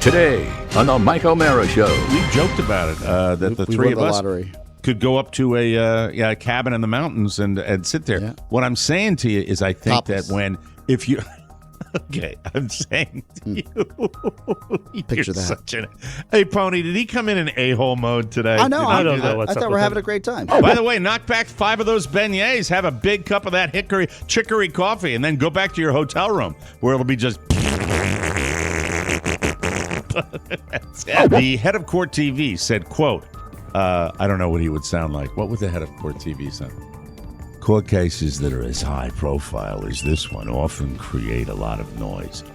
Today on the Mike O'Mara Show. We joked about it, that the three of us could go up to a cabin in the mountains and sit there. Yeah. What I'm saying to you is I think that if you... Okay, I'm saying to you... Picture that. Hey, Pony, did he come in a-hole mode today? I know. I don't know what's I up thought we're with having him. a great time. Oh, by the way, knock back 5 of those beignets, have a big cup of that chicory coffee, and then go back to your hotel room where it'll be just... The head of Court TV said, quote, I don't know what he would sound like. What would the head of Court TV sound? Court cases that are as high profile as this one often create a lot of noise,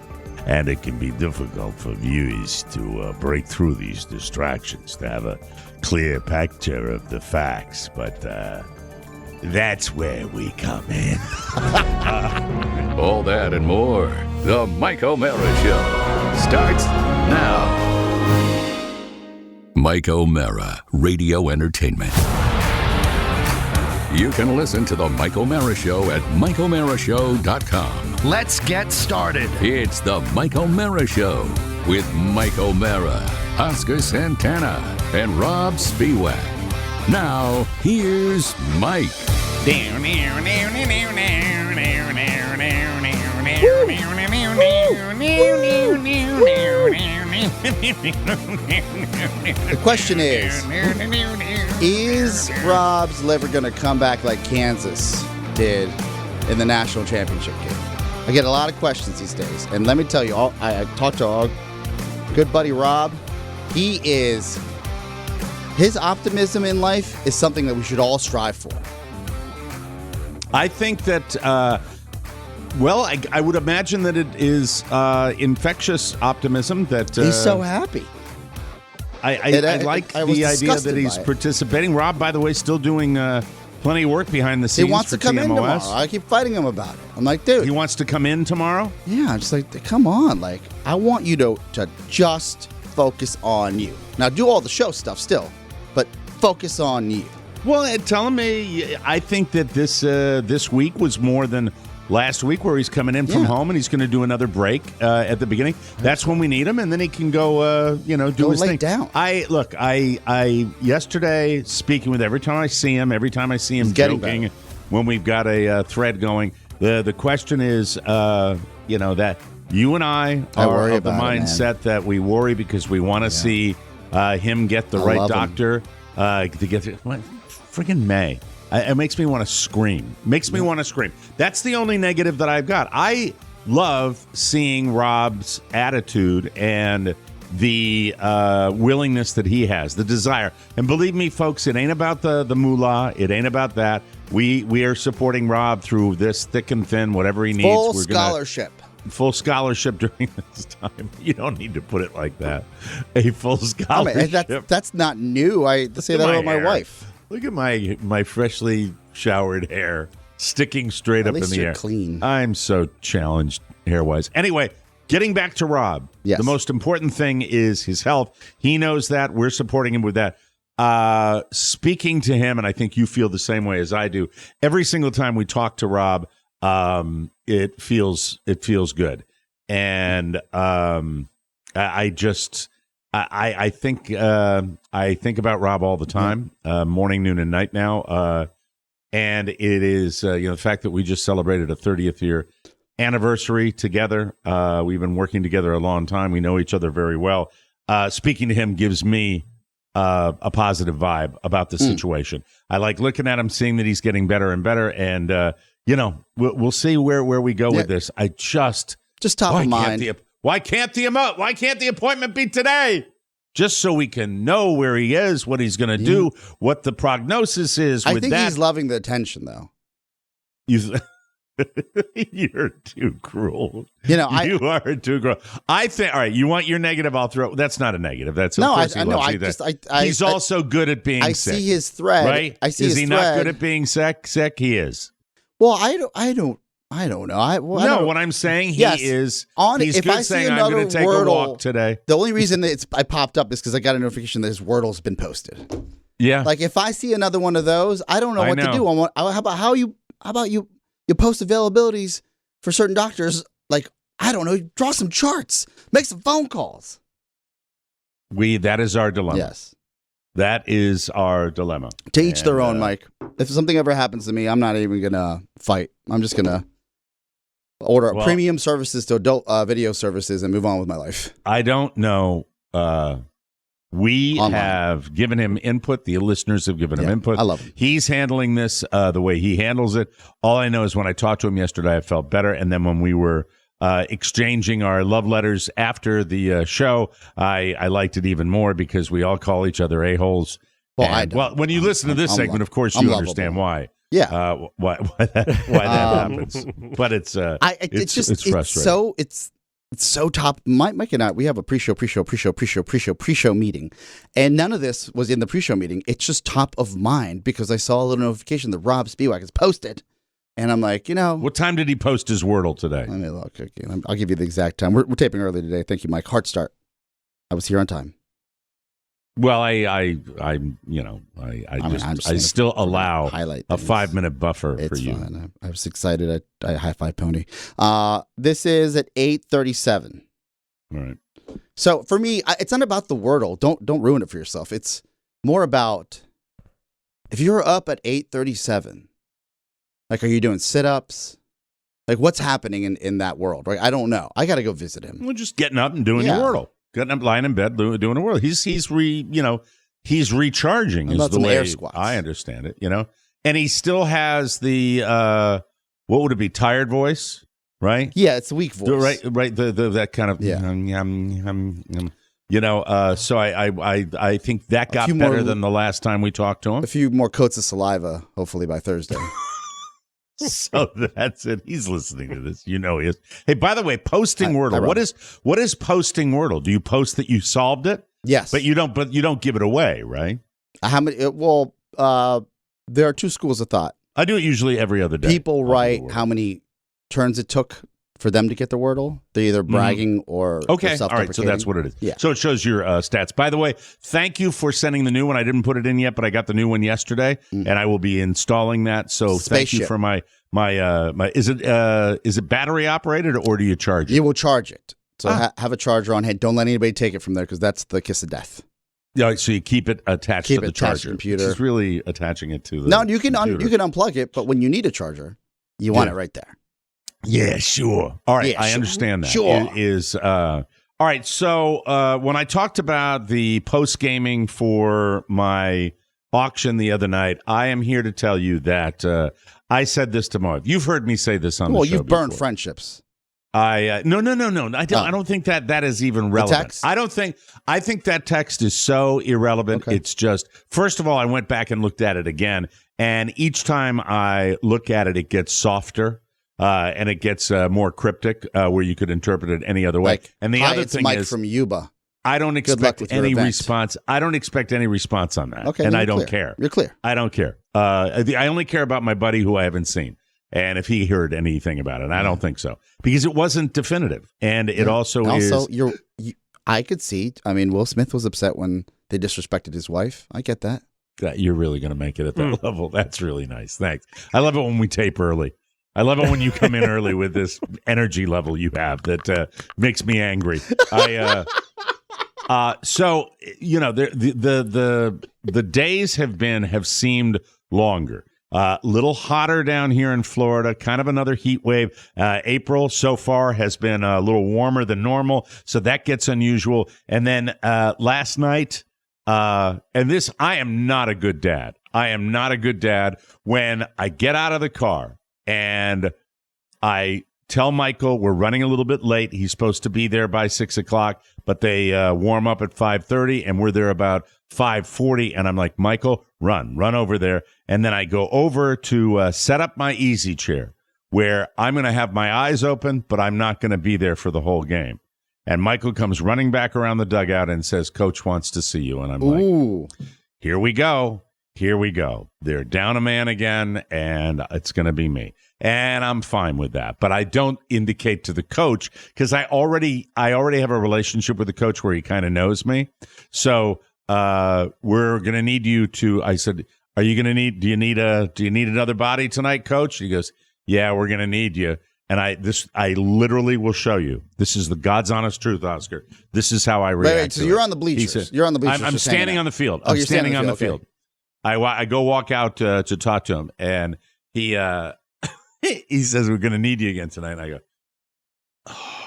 and it can be difficult for viewers to break through these distractions, to have a clear picture of the facts, but that's where we come in. All that and more. The Mike O'Mara Show starts now. Mike O'Mara, Radio Entertainment. You can listen to the Mike O'Mara Show at MikeO'MaraShow.com. Let's get started. It's the Mike O'Mara Show with Mike O'Mara, Oscar Santana, and Rob Spiewak. Now, here's Mike. The question is Rob's liver going to come back like Kansas did in the national championship game? I get a lot of questions these days. And let me tell you, I talked to our good buddy Rob. His optimism in life is something that we should all strive for. I think that, I would imagine that it is infectious optimism that... He's so happy. I like the idea that he's participating. Rob, by the way, still doing plenty of work behind the scenes. He wants to come in tomorrow. I keep fighting him about it. I'm like, dude. He wants to come in tomorrow? Yeah, I'm just like, come on. Like, I want you to just focus on you. Now, do all the show stuff still, but focus on you. Well, telling me, I think that this week was more than last week, where he's coming in from home and he's going to do another break at the beginning. That's when we need him, and then he can go, do his thing. Down. I yesterday speaking with every time I see him joking when we've got a thread going. The question is, that you and I are of the mindset that we worry because we want to see him get the right doctor to get friggin' May. It makes me want to scream. That's the only negative that I've got. I love seeing Rob's attitude and the willingness that he has, the desire. And believe me, folks, it ain't about the moolah. It ain't about that. We are supporting Rob through this thick and thin, whatever he needs. Full scholarship during this time. You don't need to put it like that. A full scholarship. That's not new. I say that about my wife. Look at my freshly showered hair sticking straight up in the air. Clean. I'm so challenged hair-wise. Anyway, getting back to Rob. Yes. The most important thing is his health. He knows that. We're supporting him with that. Speaking to him, and I think you feel the same way as I do, every single time we talk to Rob, it feels good. And I think about Rob all the time, morning, noon, and night now. And it is, the fact that we just celebrated a 30th year anniversary together. We've been working together a long time. We know each other very well. Speaking to him gives me a positive vibe about the situation. I like looking at him, seeing that he's getting better and better. And, we'll see where we go with this. I just top of mind. Why can't the appointment be today? Just so we can know where he is, what he's going to do, what the prognosis is. I think he's loving the attention, though. You're too cruel. You are too cruel. I think. All right, you want your negative? I'll throw. That's not a negative. That's he's also good at being sick. I see his thread. Right? Is he not good at being sick? He is. Well, I don't know. What I'm saying, is. He's good saying, I'm going to take a walk today. The only reason that I popped up is because I got a notification that his Wordle's been posted. Yeah. Like, if I see another one of those, I don't know what to do. How about you post availabilities for certain doctors? Like, I don't know, draw some charts, make some phone calls. That is our dilemma. Yes. That is our dilemma. To each their own, Mike. If something ever happens to me, I'm not even going to fight. I'm just going to order premium services to adult video services and move on with my life. I don't know. We have given him input. The listeners have given him input. I love him. He's handling this the way he handles it. All I know is when I talked to him yesterday, I felt better. And then when we were exchanging our love letters after the show, I liked it even more because we all call each other a-holes. Well, when you listen to this segment, of course, you understand why. Yeah, why that happens. But it's frustrating. It's so top. Mike and I, we have a pre-show meeting, and none of this was in the pre-show meeting. It's just top of mind because I saw a little notification that Rob Spiewak has posted, and I'm like, what time did he post his Wordle today? Let me look. I'll give you the exact time. We're taping early today. Thank you, Mike. Heart start. I was here on time. Well, I still allow a 5-minute buffer for you. It's fine. I was excited. I high-five Pony. This is at 8:37. All right. So for me, it's not about the Wordle. Don't ruin it for yourself. It's more about if you're up at 8:37. Like, are you doing sit-ups? Like, what's happening in that world? Right? I don't know. I got to go visit him. Well, just getting up and doing your Wordle. Getting up, lying in bed, doing a Wordle. He's recharging. Is the way air squats. I understand it. And he still has the what would it be? Tired voice, right? Yeah, it's a weak voice. Right. That kind of So I think that got better than the last time we talked to him. A few more coats of saliva, hopefully by Thursday. So that's it. He's listening to this. He is. Hey, by the way, posting Wordle. What is posting Wordle? Do you post that you solved it? Yes. But you don't give it away, right? How many? There are two schools of thought. I do it usually every other day. People write how many turns it took for them to get the Wordle. They're either bragging or okay. All right, so that's what it is. Yeah. So it shows your stats. By the way, thank you for sending the new one. I didn't put it in yet, but I got the new one yesterday, and I will be installing that. So thank you for my. Is it battery operated or do you charge it? You will charge it. So have a charger on hand. Don't let anybody take it from there because that's the kiss of death. Yeah, so you keep it attached to the charger. Computer. It's really attaching it to the. No, you can unplug it, but when you need a charger, you want it right there. Yeah, sure. All right, yeah, I understand that. Sure. It is all right. So when I talked about the post gaming for my auction the other night, I am here to tell you that I said this to Marv. You've heard me say this on the show. Well, you've burned before. friendships. No. I don't think that is even relevant. I think that text is so irrelevant. Okay. It's just, first of all, I went back and looked at it again, and each time I look at it, it gets softer. And it gets more cryptic, where you could interpret it any other way. And the other thing is, from Yuba. I don't expect any response. I don't expect any response on that. Okay, and I don't care. You're clear. I don't care. I only care about my buddy who I haven't seen, and if he heard anything about it. And I don't think so because it wasn't definitive, and it also is. I could see. I mean, Will Smith was upset when they disrespected his wife. I get that. You're really going to make it at that level. That's really nice. Thanks. I love it when we tape early. I love it when you come in early with this energy level you have that makes me angry. So the days have seemed longer. Little hotter down here in Florida. Kind of another heat wave. April so far has been a little warmer than normal, so that gets unusual. And then last night, and this, I am not a good dad. I am not a good dad when I get out of the car. And I tell Michael we're running a little bit late. He's supposed to be there by 6 o'clock, but they warm up at 5:30, and we're there about 5:40. And I'm like, Michael, run over there. And then I go over to set up my easy chair where I'm going to have my eyes open, but I'm not going to be there for the whole game. And Michael comes running back around the dugout and says, Coach wants to see you. And I'm like, here we go. Here we go. They're down a man again, and it's going to be me. And I'm fine with that. But I don't indicate to the coach because I already have a relationship with the coach where he kind of knows me. So we're going to need you to, I said, do you need another body tonight, Coach? He goes, yeah, we're going to need you. And I literally will show you. This is the God's honest truth, Oscar. This is how I react. Wait, so you're on the bleachers. You're on the bleachers. I'm standing on the field. Oh, I'm you're standing on the okay. field. I go walk out to talk to him, and he he says, we're going to need you again tonight. And I go,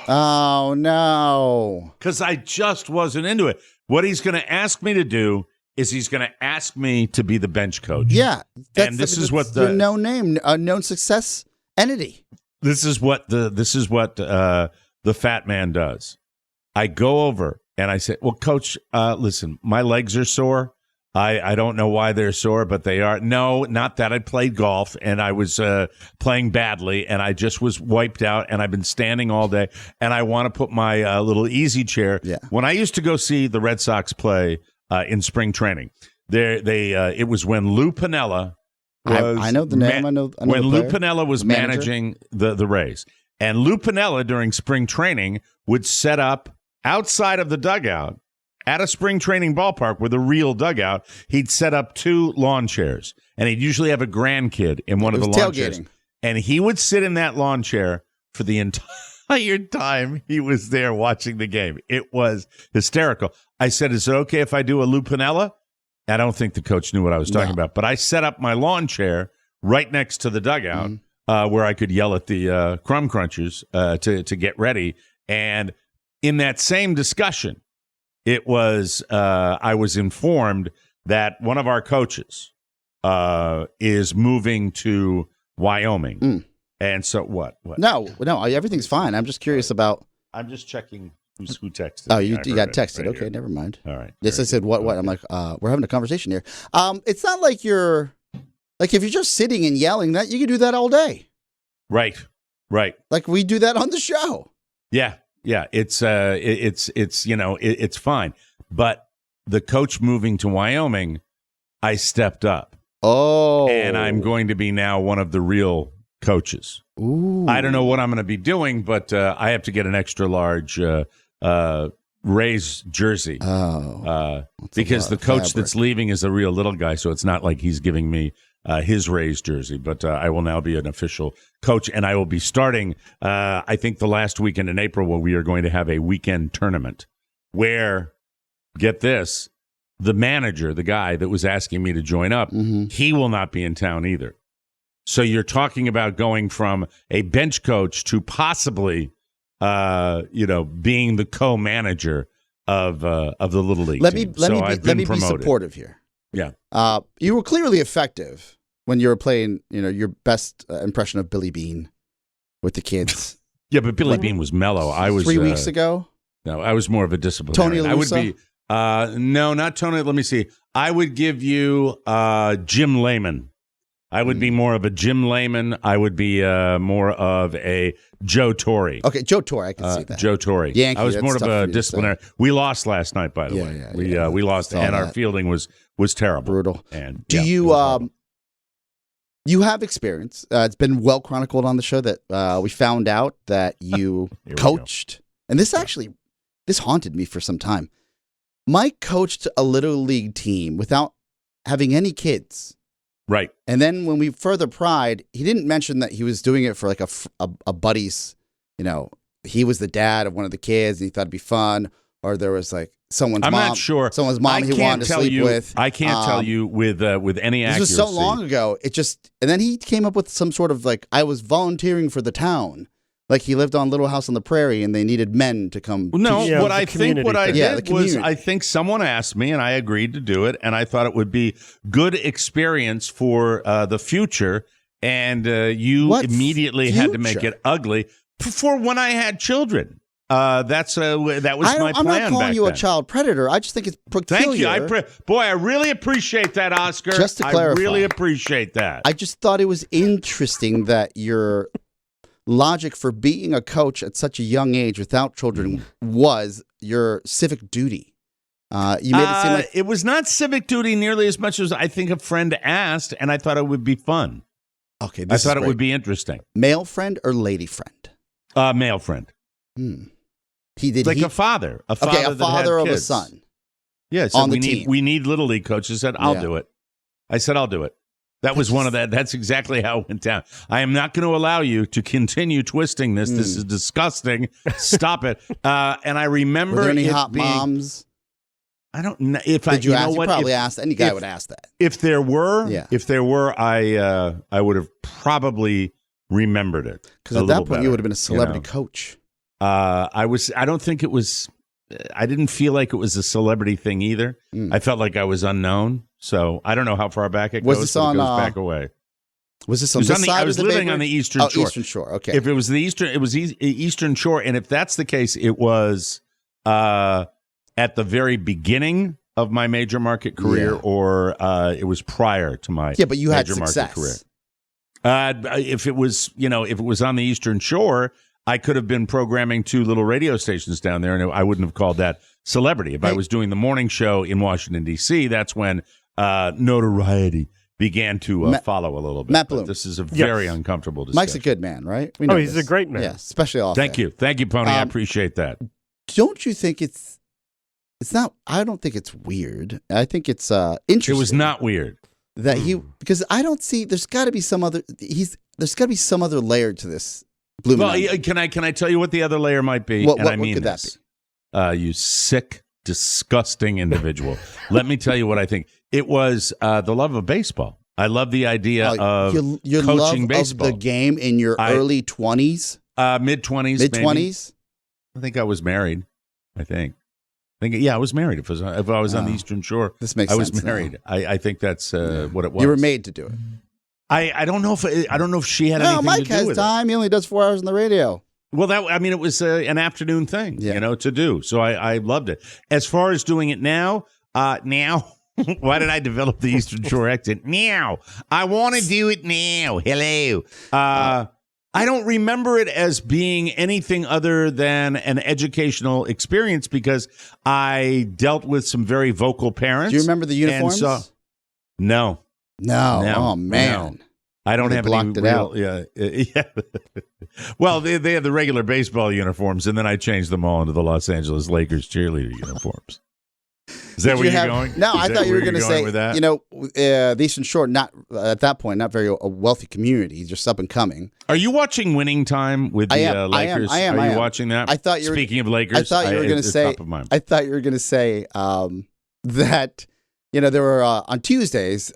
oh, no. because I just wasn't into it. What he's going to ask me to do is he's going to ask me to be the bench coach. Yeah. And this is what the no name, a known success entity. This is what the fat man does. I go over and I say, well, coach, listen, my legs are sore. I don't know why they're sore, but they are. No, not that. I played golf and I was playing badly and I just was wiped out and I've been standing all day and I want to put my little easy chair. Yeah. When I used to go see the Red Sox play in spring training, it was when Lou Piniella I know the name. I know when the Lou player. Piniella was Manager. managing the Rays. And Lou Piniella during spring training would set up outside of the dugout at a spring training ballpark with a real dugout. He'd set up 2 lawn chairs, and he'd usually have a grandkid in one of the lawn chairs. And he would sit in that lawn chair for the entire time he was there watching the game. It was hysterical. I said, is it okay if I do a Lou Piniella? I don't think the coach knew what I was talking about, but I set up my lawn chair right next to the dugout where I could yell at the crumb crunchers to get ready. And in that same discussion, it was I was informed that one of our coaches is moving to Wyoming. And so what? No, everything's fine. I'm just curious about. I'm just checking who texted. Oh, me. you got texted. Right okay, here. never mind. All right. Yes, I said what? I'm like, we're having a conversation here. It's not like you're like if you're just sitting and yelling that you can do that all day. Right. Like we do that on the show. Yeah. It's fine. But the coach moving to Wyoming, I stepped up. Oh, and I'm going to be now one of the real coaches. Ooh. I don't know what I'm going to be doing, but I have to get an extra large Rays jersey. Because the coach that's leaving is a real little guy, so it's not like he's giving me his Rays jersey. But I will now be an official coach, and I will be starting, I think, the last weekend in April where we are going to have a weekend tournament where, get this, the manager, the guy that was asking me to join up, he will not be in town either. So you're talking about going from a bench coach to possibly, being the co-manager of the Little League team. Let me be supportive here. Yeah. You were clearly effective when you were playing, your best impression of Billy Bean with the kids. Yeah, but Billy Bean was mellow. I was 3 weeks ago. No, I was more of a disciplinarian. Tony I would LaRussa? be no, not Tony. Let me see. I would give you Jim Lehman. I would be more of a Jim Lehman. I would be more of a Joe Torre. Okay, Joe Torre, I can see that. Joe Torre. Yankee, I was that's more of tough a for you to disciplinarian. We lost last night, by the way. Yeah, we lost, saw and our that. fielding was terrible, Brutal. And Do you have experience? It's been well chronicled on the show that we found out that you coached, and this haunted me for some time. Mike coached a little league team without having any kids. Right. And then when we further pried, he didn't mention that he was doing it for like a buddy's, he was the dad of one of the kids and he thought it'd be fun. Or there was like someone's mom. I'm not sure. Someone's mom he wanted to sleep with. I can't tell you with any accuracy. This was so long ago. And then he came up with some sort of like, I was volunteering for the town. Like he lived on Little House on the Prairie and they needed men to come. No, Yeah, what the I think community what I thing. Yeah, the did was community. I think someone asked me and I agreed to do it, and I thought it would be good experience for the future. And you What immediately had to make future? it ugly for when I had children. That was my plan. I'm not calling back you a then. child predator. I just think it's peculiar. Thank you. I really appreciate that, Oscar. Just to clarify. I really appreciate that. I just thought it was interesting that your logic for being a coach at such a young age without children was your civic duty. You made it seem like it was not civic duty nearly as much as I think a friend asked, and I thought it would be fun. okay. I thought it would be interesting. Male friend or lady friend. Male friend, He did like he, a father, a that had father of a kids. son. Yeah, so on the we team. need little league coaches. Said I'll Yeah. do it. I said I'll do it. That was one of that. That's exactly how it went down. I am not going to allow you to continue twisting this. This is disgusting. Stop it. And I remember Were there any it hot being, moms? I don't know if Did you ask? know You what? probably If- asked. Any guy if- would ask that. If there were, Yeah. I would have probably remembered it. Because a at that little point, better, you would have been a celebrity know. coach. I don't think it was. I didn't feel like it was a celebrity thing either. I felt like I was unknown. So I don't know how far back it Was goes. this but on, it goes back away. Was this It on was this on the- side I was of the living Bay on the Bridge? Eastern Shore. Eastern Shore. Okay. If it was the Eastern, it was Eastern Shore. And if that's the case, it was at the very beginning of my major market career, Yeah. or it was prior to my Yeah, but you had major market success. career. If it was on the Eastern Shore, I could have been programming 2 little radio stations down there, and I wouldn't have called that celebrity. If I was doing the morning show in Washington, D.C., that's when notoriety began to follow a little bit. Matt But Bloom. this is a very uncomfortable discussion. Mike's a good man, right? We know he's this. a great man. Yeah, especially off. Thank you, Pony. I Um, appreciate that. Don't you think it's not? I don't think it's weird. I think it's interesting. It was not weird. that because I don't see. There's got to be some other. There's got to be some other layer to this. Bloom. Well, can I tell you what the other layer might be? What- and what I mean could that this. You sick, disgusting individual. Let me tell you what I think. It was the love of baseball. I love the idea of your coaching love baseball. of the game in your early 20s, Mid-20s. mid maybe. 20s. I think I was married. I was married. If I was on the Eastern Shore, This makes I was sense now. married. I think that's what it was. You were made to do it. I don't know if she had No, anything Mike to do has with time. He only does 4 hours on the radio. it. Well, it was an afternoon thing, Yeah. to do. So I loved it. As far as doing it now. Why did I develop the Eastern Shore accent? Now. I want to do it now. Hello. I don't remember it as being anything other than an educational experience because I dealt with some very vocal parents. Do you remember the and uniforms? No. No. No. Oh man. No. I don't They have blocked any it real, out. Yeah. Well, they had the regular baseball uniforms, and then I changed them all into the Los Angeles Lakers cheerleader uniforms. Is that where you're going? No, Is I that thought you where were going to you're say, with that? the Eastern Shore, not at that point, not very a wealthy community, just up and coming. Are you watching Winning Time with the Lakers? I am. Are you watching that? I thought you were. Speaking of Lakers, I thought you were going to it's say. top of mind. I thought you were going to say that there were on Tuesdays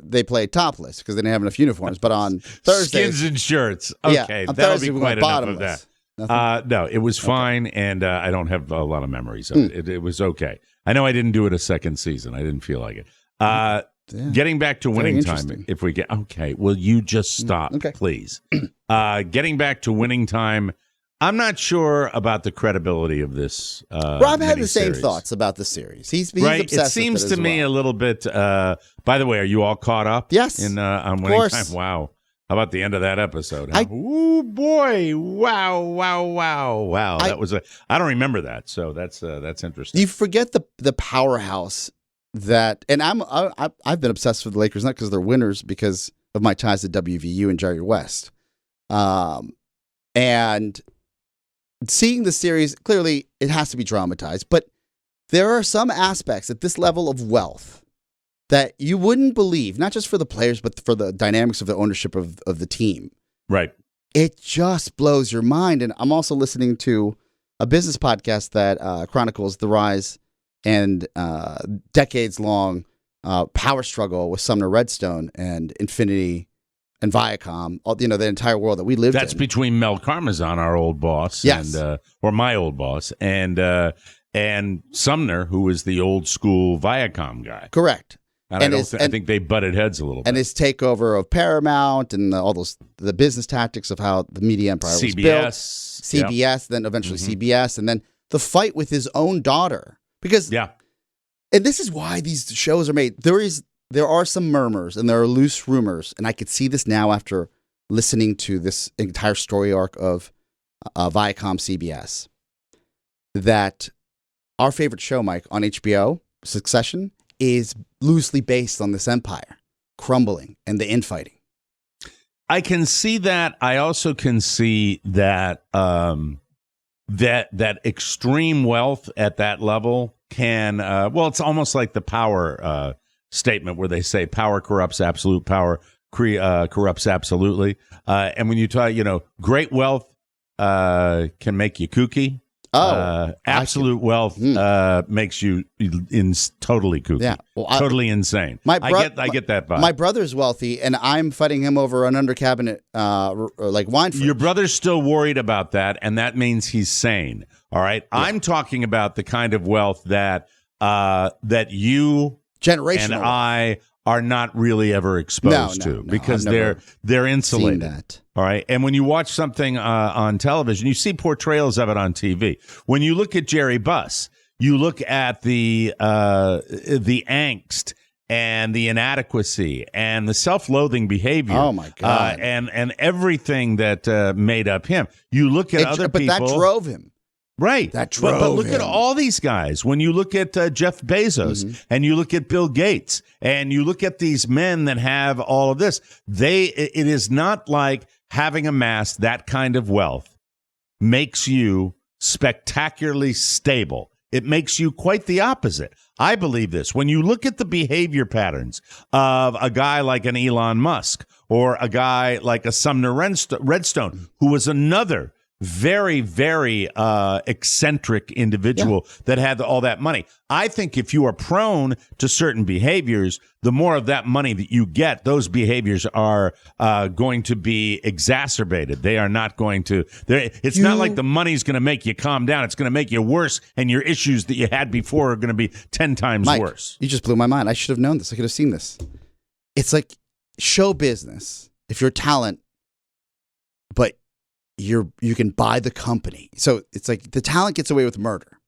they played topless because they didn't have enough uniforms, but on Thursdays, Skins and shirts. yeah, Okay, on that'll Thursday be we quite went enough of bottomless. that. Nothing? No, it was fine, and I don't have a lot of memories of it. It was okay. I know I didn't do it a second season. I didn't feel like it. Yeah. Getting back to Winning Time, interesting. if we get okay, will you just stop, Okay. please? Getting back to Winning Time, I'm not sure about the credibility of this. Rob had the same miniseries. thoughts about the series. He's Right, obsessed it seems with it to as me well. a little bit. By the way, are you all caught up? Yes, on of Winning course. Time. Wow, how about the end of that episode? I- Oh boy! Wow! That was I don't remember that, so that's interesting. You forget the powerhouse that, and I've been obsessed with the Lakers not because they're winners, because of my ties to WVU and Jerry West, and seeing the series, clearly it has to be dramatized, but there are some aspects at this level of wealth that you wouldn't believe, not just for the players, but for the dynamics of the ownership of the team. Right. It just blows your mind. And I'm also listening to a business podcast that chronicles the rise and decades-long power struggle with Sumner Redstone and Infinity and Viacom, the entire world that we lived That's in. between Mel Karmazin, our old boss, Yes. and or my old boss, and Sumner, who was the old school Viacom guy. Correct. And And I think they butted heads a little bit. And his takeover of Paramount and all the business tactics of how the media empire was built. CBS, then eventually CBS, and then the fight with his own daughter. Because, Yeah. and this is why these shows are made. There are some murmurs and there are loose rumors, and I could see this now after listening to this entire story arc of Viacom CBS, that our favorite show, Mike, on HBO, Succession, is loosely based on this empire crumbling and the infighting. I can see that. I also can see that that extreme wealth at that level can it's almost like the power statement where they say power corrupts, absolute power corrupts absolutely. And when you talk, great wealth can make you kooky. Absolute wealth makes you totally kooky. Yeah, totally insane. I get that vibe. My brother's wealthy, and I'm fighting him over an under cabinet like wine fridge. Your brother's still worried about that, and that means he's sane. All right, yeah. I'm talking about the kind of wealth that you and I are not really ever exposed to because they're insulated. That. All right, and when you watch something on television, you see portrayals of it on TV. When you look at Jerry Buss, you look at the angst and the inadequacy and the self-loathing behavior. Oh my God! And everything that made up him. You look at other people, but that drove him. Right. That drove but look him. at all these guys. When you look at Jeff Bezos and you look at Bill Gates and you look at these men that have all of this, it is not like having amassed that kind of wealth makes you spectacularly stable. It makes you quite the opposite. I believe this. When you look at the behavior patterns of a guy like an Elon Musk or a guy like a Sumner Redstone, who was another very, very eccentric individual that had all that money. I think if you are prone to certain behaviors, the more of that money that you get, those behaviors are going to be exacerbated. They are not going to. It's not like the money's going to make you calm down. It's going to make you worse, and your issues that you had before are going to be 10 times Mike, worse. You just blew my mind. I should have known this. I could have seen this. It's like show business. If you're talent, but you can buy the company. So it's like the talent gets away with murder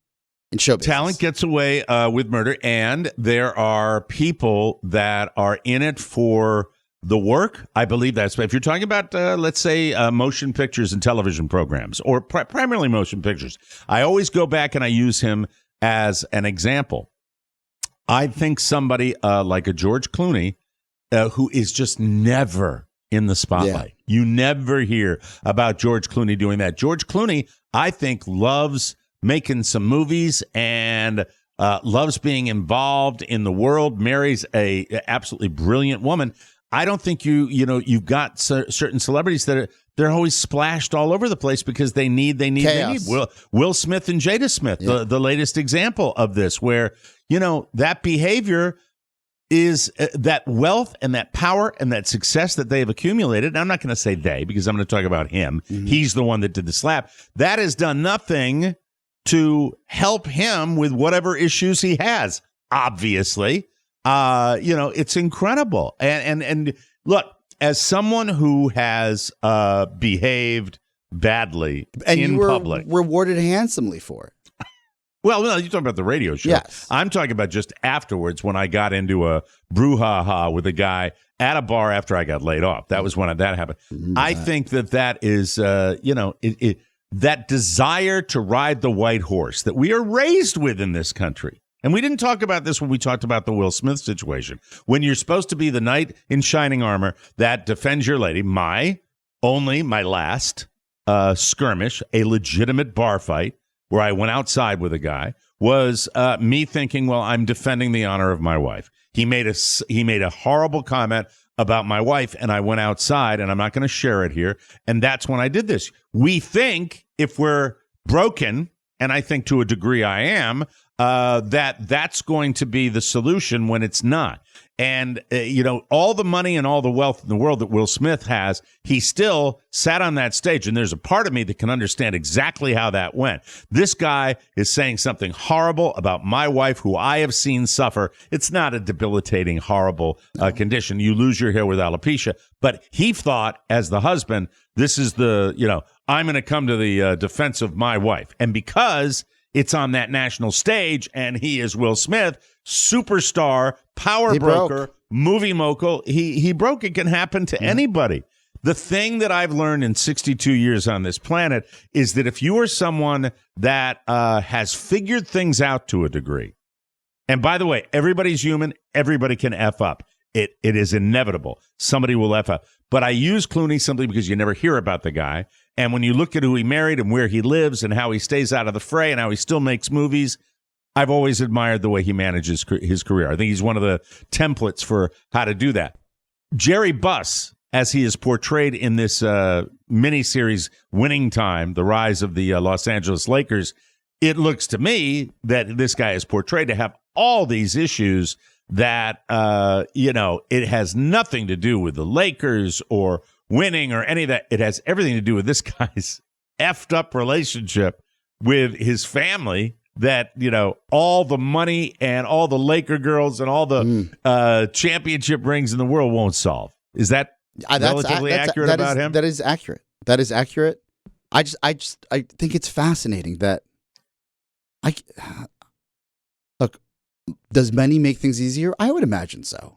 in show business. Talent gets away with murder, and there are people that are in it for the work. I believe that's if you're talking about, let's say, motion pictures and television programs, or primarily motion pictures. I always go back and I use him as an example. I think somebody like a George Clooney, who is just never in the spotlight. Yeah. You never hear about George Clooney doing that. George Clooney, I think, loves making some movies and loves being involved in the world, marries a absolutely brilliant woman. I don't think you've got certain celebrities that they're always splashed all over the place because they need. Will Smith and Jada Smith, the latest example of this, where, that behavior is that wealth and that power and that success that they have accumulated. And I'm not going to say they, because I'm going to talk about him. Mm-hmm. He's the one that did the slap. That has done nothing to help him with whatever issues he has, obviously. It's incredible. And look, as someone who has behaved badly and in you were public, rewarded handsomely for it. Well, no, you're talking about the radio show. Yes. I'm talking about just afterwards when I got into a brouhaha with a guy at a bar after I got laid off. That was when that happened. I think that is, that desire to ride the white horse that we are raised with in this country. And we didn't talk about this when we talked about the Will Smith situation. When you're supposed to be the knight in shining armor that defends your lady, my last skirmish, a legitimate bar fight, where I went outside with a guy, was me thinking, well, I'm defending the honor of my wife. He made a horrible comment about my wife, and I went outside, and I'm not going to share it here, and that's when I did this. We think if we're broken, and I think to a degree I am, that's going to be the solution when it's not. And, all the money and all the wealth in the world that Will Smith has, he still sat on that stage. And there's a part of me that can understand exactly how that went. This guy is saying something horrible about my wife, who I have seen suffer. It's not a debilitating, horrible condition. You lose your hair with alopecia. But he thought, as the husband, this is I'm going to come to the defense of my wife. And because it's on that national stage, and he is Will Smith, superstar, power broker, movie mogul. He broke. It can happen to anybody. The thing that I've learned in 62 years on this planet is that if you are someone that has figured things out to a degree, and by the way, everybody's human, everybody can F up. It is inevitable. Somebody will F up. But I use Clooney simply because you never hear about the guy. And when you look at who he married and where he lives and how he stays out of the fray and how he still makes movies, I've always admired the way he manages his career. I think he's one of the templates for how to do that. Jerry Buss, as he is portrayed in this miniseries Winning Time, The Rise of the Los Angeles Lakers, it looks to me that this guy is portrayed to have all these issues that, it has nothing to do with the Lakers or winning or any of that. It has everything to do with this guy's effed up relationship with his family that, all the money and all the Laker girls and all the championship rings in the world won't solve. Is that relatively accurate about him? That is accurate. That is accurate. I think it's fascinating that look, does money make things easier? I would imagine so.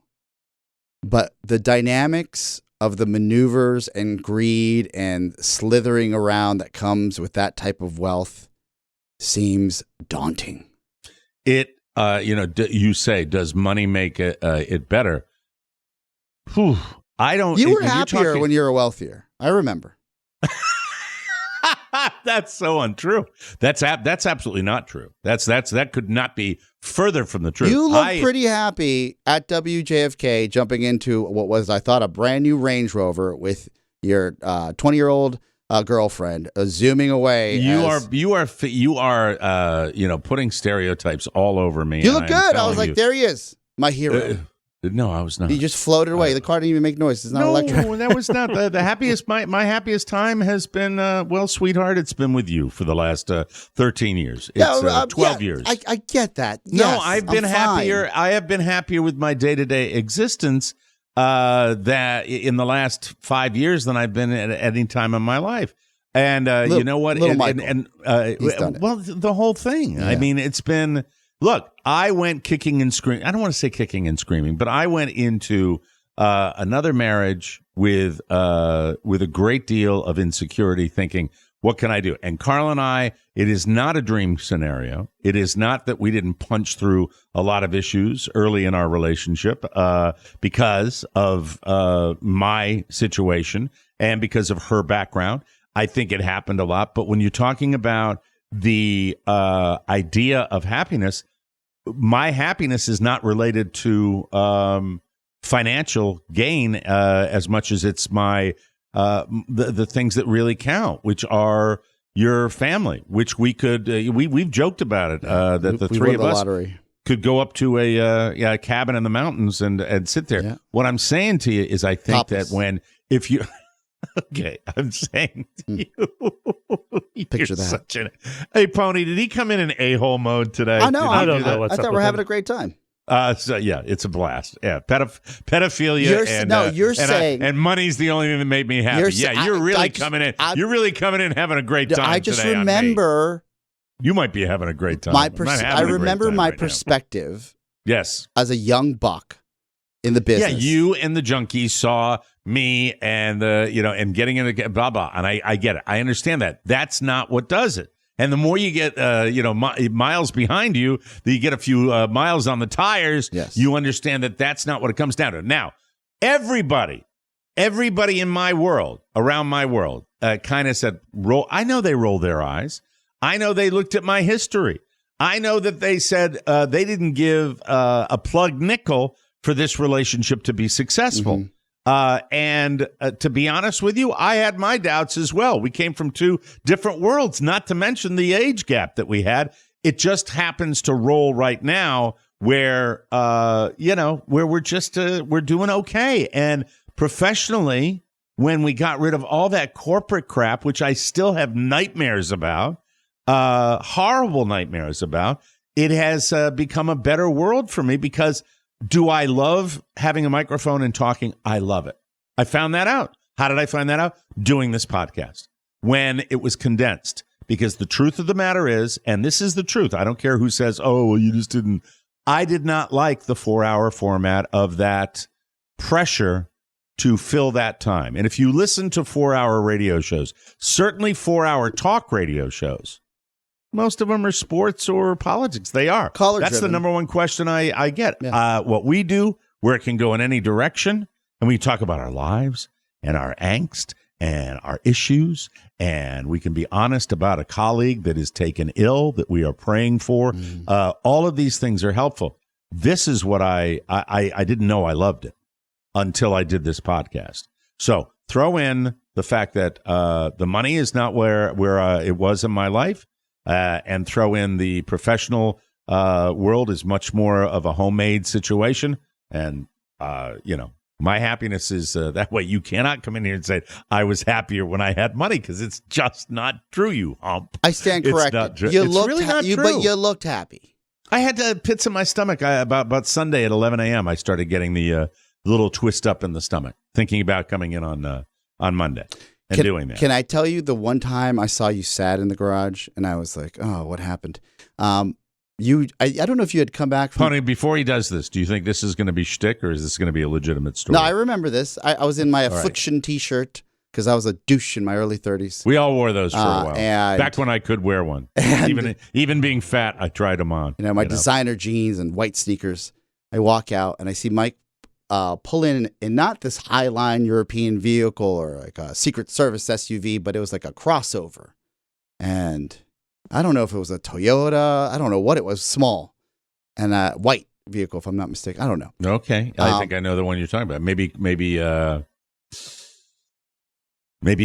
But the dynamics of the maneuvers and greed and slithering around that comes with that type of wealth seems daunting. You say, does money make it better? Whew, I don't. You were happier when you were wealthier. I remember. That's so untrue. That's absolutely not true. That could not be further from the truth. You look pretty happy at WJFK jumping into what was, I thought, a brand new Range Rover with your 20-year-old girlfriend zooming away. You are putting stereotypes all over me. You look good. I was like, there he is, my hero. No, I was not. He just floated away. The car didn't even make noise. It's not electric. No, that was not the happiest. My happiest time has been, sweetheart, it's been with you for the last 13 years. It's 12 years. I get that. No, Yes, I've been happier. I have been happier with my day-to-day existence that in the last 5 years than I've been at any time in my life. And you know what? He's done it. Well, the whole thing. Yeah. I mean, it's been. Look, I went kicking and screaming. I don't want to say kicking and screaming, but I went into another marriage with a great deal of insecurity, thinking, what can I do? And Carl and I, it is not a dream scenario. It is not that we didn't punch through a lot of issues early in our relationship because of my situation and because of her background. I think it happened a lot. But when you're talking about the idea of happiness, my happiness is not related to financial gain as much as it's my the things that really count, which are your family, which we could we've joked about it that the three of us could go up to a cabin in the mountains and sit there. Yeah. What I'm saying to you is I think Topless. that if you okay, I'm saying to you, picture that. Hey, Pony, did he come in a-hole mode today? I know. I don't know what's I up thought with we're having him. a great time. So yeah, it's a blast. Yeah, pedophilia. You're saying and money's the only thing that made me happy. You're really coming in. You're really coming in having a great time. I just today remember. You might be having a great time. I remember my perspective. Yes, as a young buck in the business. Yeah, you and the junkies saw me and and getting in the blah blah, and I get it. I understand that. That's not what does it. And the more you get, miles behind you, you get a few miles on the tires. Yes. You understand that that's not what it comes down to. Now, everybody in my world, around my world, kind of said, "Roll." I know they rolled their eyes. I know they looked at my history. I know that they said they didn't give a plug nickel for this relationship to be successful. Mm-hmm. And to be honest with you, I had my doubts as well. We came from two different worlds, not to mention the age gap that we had. It just happens to roll right now where, where we're just, we're doing okay. And professionally, when we got rid of all that corporate crap, which I still have nightmares about, horrible nightmares about, it has become a better world for me because do I love having a microphone and talking? I love it. I found that out. How did I find that out? Doing this podcast when it was condensed. Because the truth of the matter is, and this is the truth, I don't care who says, oh, well, you just didn't. I did not like the 4-hour format of that pressure to fill that time. And if you listen to 4-hour radio shows, certainly 4-hour talk radio shows, most of them are sports or politics. They are. That's the number one question I get. Yeah. What we do, where it can go in any direction, and we talk about our lives and our angst and our issues, and we can be honest about a colleague that is taken ill that we are praying for. All of these things are helpful. This is what I didn't know I loved it. until I did this podcast. So throw in the fact that the money is not where it was in my life, and throw in the professional world is much more of a homemade situation. And, my happiness is that way. You cannot come in here and say, I was happier when I had money, because it's just not true, you hump. I stand corrected. But you looked happy. I had pits in my stomach. About Sunday at 11 a.m., I started getting the little twist up in the stomach, thinking about coming in on Monday and doing that. Can I tell you the one time I saw you sad in the garage, and I was like, oh, what happened? I don't know if you had come back from... Pony, before he does this, do you think this is going to be shtick, or is this going to be a legitimate story? No, I remember this. I was in my Affliction T-shirt because I was a douche in my early 30s. We all wore those for a while. Back when I could wear one. Even being fat, I tried them on. My designer jeans and white sneakers. I walk out, and I see Mike pull in not this Highline European vehicle or like a Secret Service SUV, but it was like a crossover. And... I don't know if it was a Toyota. I don't know what it was. Small and a white vehicle, if I'm not mistaken. I don't know. Okay, I think I know the one you're talking about. Maybe it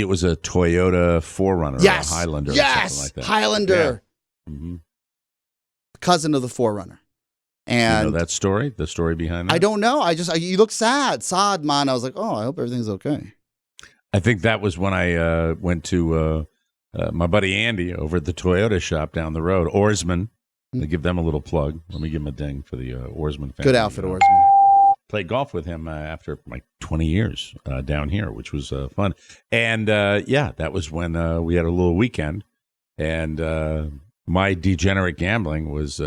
was a Toyota 4Runner or a Highlander or something like that. Highlander. Yeah. Mm-hmm. Cousin of the 4Runner. And you know that story? The story behind that? I don't know. You look sad, man. I was like, oh, I hope everything's okay. I think that was when I went to. My buddy Andy over at the Toyota shop down the road, Oarsman. I give them a little plug. Let me give him a ding for the Oarsman family. Good outfit, Oarsman. Played golf with him after like 20 years down here, which was fun. And that was when we had a little weekend. And my degenerate gambling was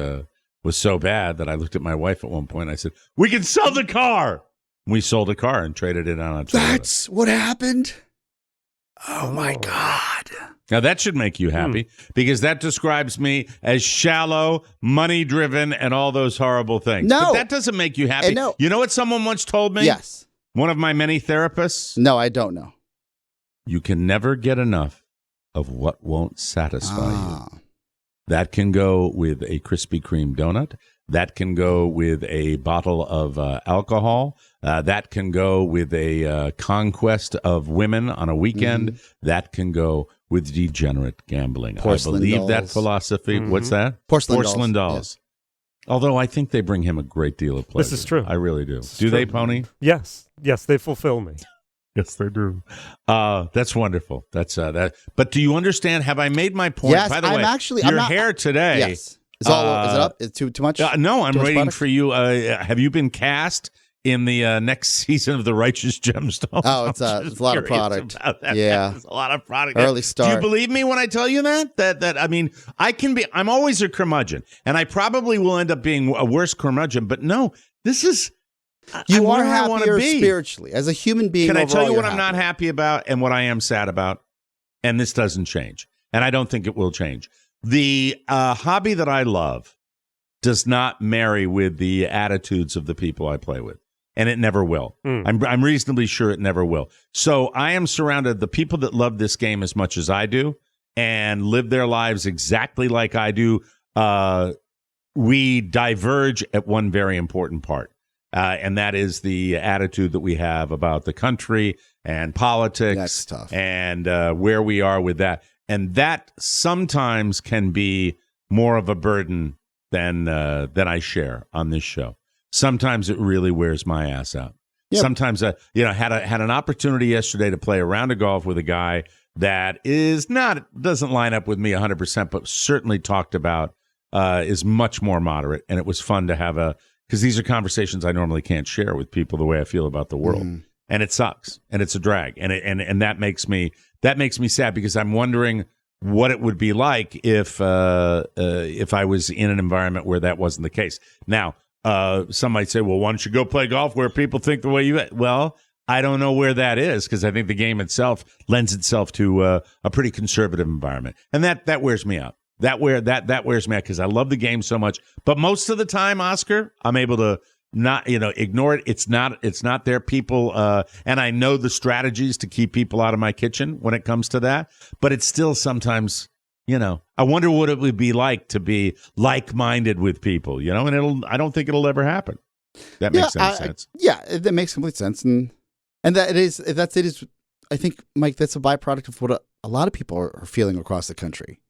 so bad that I looked at my wife at one point. And I said, "We can sell the car." We sold a car and traded it on a Toyota. That's what happened. Oh my God. Now, that should make you happy because that describes me as shallow, money-driven, and all those horrible things. No. But that doesn't make you happy. No. You know what someone once told me? Yes. One of my many therapists? No, I don't know. You can never get enough of what won't satisfy you. That can go with a Krispy Kreme donut. That can go with a bottle of alcohol. That can go with a conquest of women on a weekend. Mm-hmm. That can go with degenerate gambling. Porcelain I believe dolls. that philosophy. Mm-hmm. What's that? Porcelain dolls. Yeah. Although I think they bring him a great deal of pleasure. This is true. I really do. Do true. They, Pony? Yes, they fulfill me. Yes, they do. That's wonderful. That's that. But do you understand? Have I made my point? Yes, by the way, your hair today. Yes. Is it up? Is it too much? No, I'm waiting for you. Have you been cast in the next season of The Righteous Gemstones? Oh, it's a lot of product. Yeah. It's a lot of product. Early start. Do you believe me when I tell you that? That I mean, I'm always a curmudgeon, and I probably will end up being a worse curmudgeon, but no, this is... You are happier spiritually as a human being. Can I tell you what I'm happy. not happy about and what I am sad about? And this doesn't change. And I don't think it will change. The hobby that I love does not marry with the attitudes of the people I play with. And it never will. I'm reasonably sure it never will. So I am surrounded. The people that love this game as much as I do and live their lives exactly like I do, we diverge at one very important part. And that is the attitude that we have about the country and politics. That's tough. And where we are with that. And that sometimes can be more of a burden than I share on this show. Sometimes it really wears my ass out. Yep. Sometimes had an opportunity yesterday to play a round of golf with a guy that doesn't line up with me 100%, but certainly talked about is much more moderate. And it was fun to have because these are conversations I normally can't share with people the way I feel about the world. Mm. And it sucks. And it's a drag. And that makes me sad because I'm wondering what it would be like if I was in an environment where that wasn't the case. Now, some might say, well, why don't you go play golf where people think the way you... Well, I don't know where that is because I think the game itself lends itself to a pretty conservative environment. And that wears me out. That wears me out because I love the game so much. But most of the time, Oscar, I'm able to not ignore it. It's not their people, and I know the strategies to keep people out of my kitchen when it comes to that. But it's still sometimes, I wonder what it would be like to be like-minded with people, and I don't think it'll ever happen. That makes sense. That makes complete sense, and that it is. I think, Mike, that's a byproduct of what a lot of people are feeling across the country,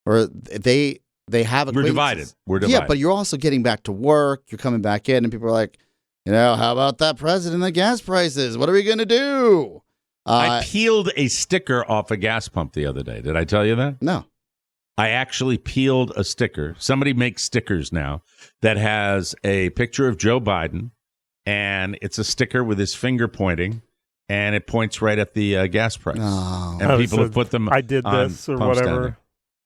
or they have. We're divided. Yeah, but you're also getting back to work. You're coming back in, and people are like, how about that president and gas prices? What are we going to do? I peeled a sticker off a gas pump the other day. Did I tell you that? No. I actually peeled a sticker. Somebody makes stickers now that has a picture of Joe Biden, and it's a sticker with his finger pointing, and it points right at the gas price. Oh. And people have put them. I did this or whatever.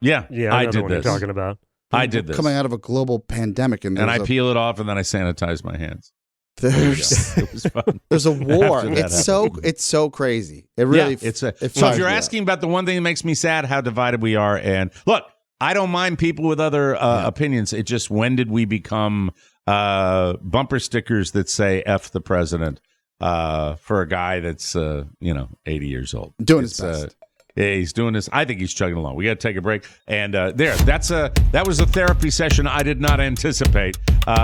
Yeah, I did what this. You're talking about. I did this coming out of a global pandemic, and I peel it off, and then I sanitize my hands. It was fun. There's a war. It's so crazy. It really. So if you're asking about the one thing that makes me sad, how divided we are, and look, I don't mind people with other opinions. It just, when did we become bumper stickers that say "F the president" for a guy that's 80 years old, doing his best. Yeah, he's doing this. I think he's chugging along. We got to take a break. And that was a therapy session I did not anticipate.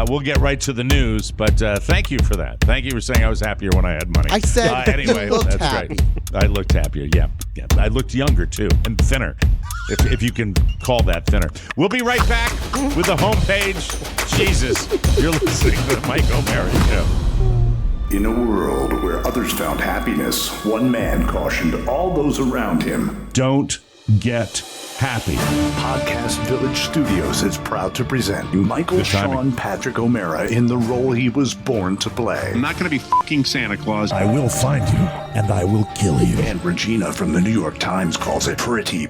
We'll get right to the news, but thank you for that. Thank you for saying I was happier when I had money. I said anyway, you looked that's happy. Great. I looked happier. Yeah. I looked younger too, and thinner, if you can call that thinner. We'll be right back with the homepage. Jesus, you're listening to the Mike O'Mara Show. In a world where others found happiness, one man cautioned all those around him. Don't get happy. Podcast Village Studios is proud to present Michael Sean Patrick O'Mara in the role he was born to play. I'm not going to be fucking Santa Claus. I will find you, and I will kill you. And Regina from the New York Times calls it pretty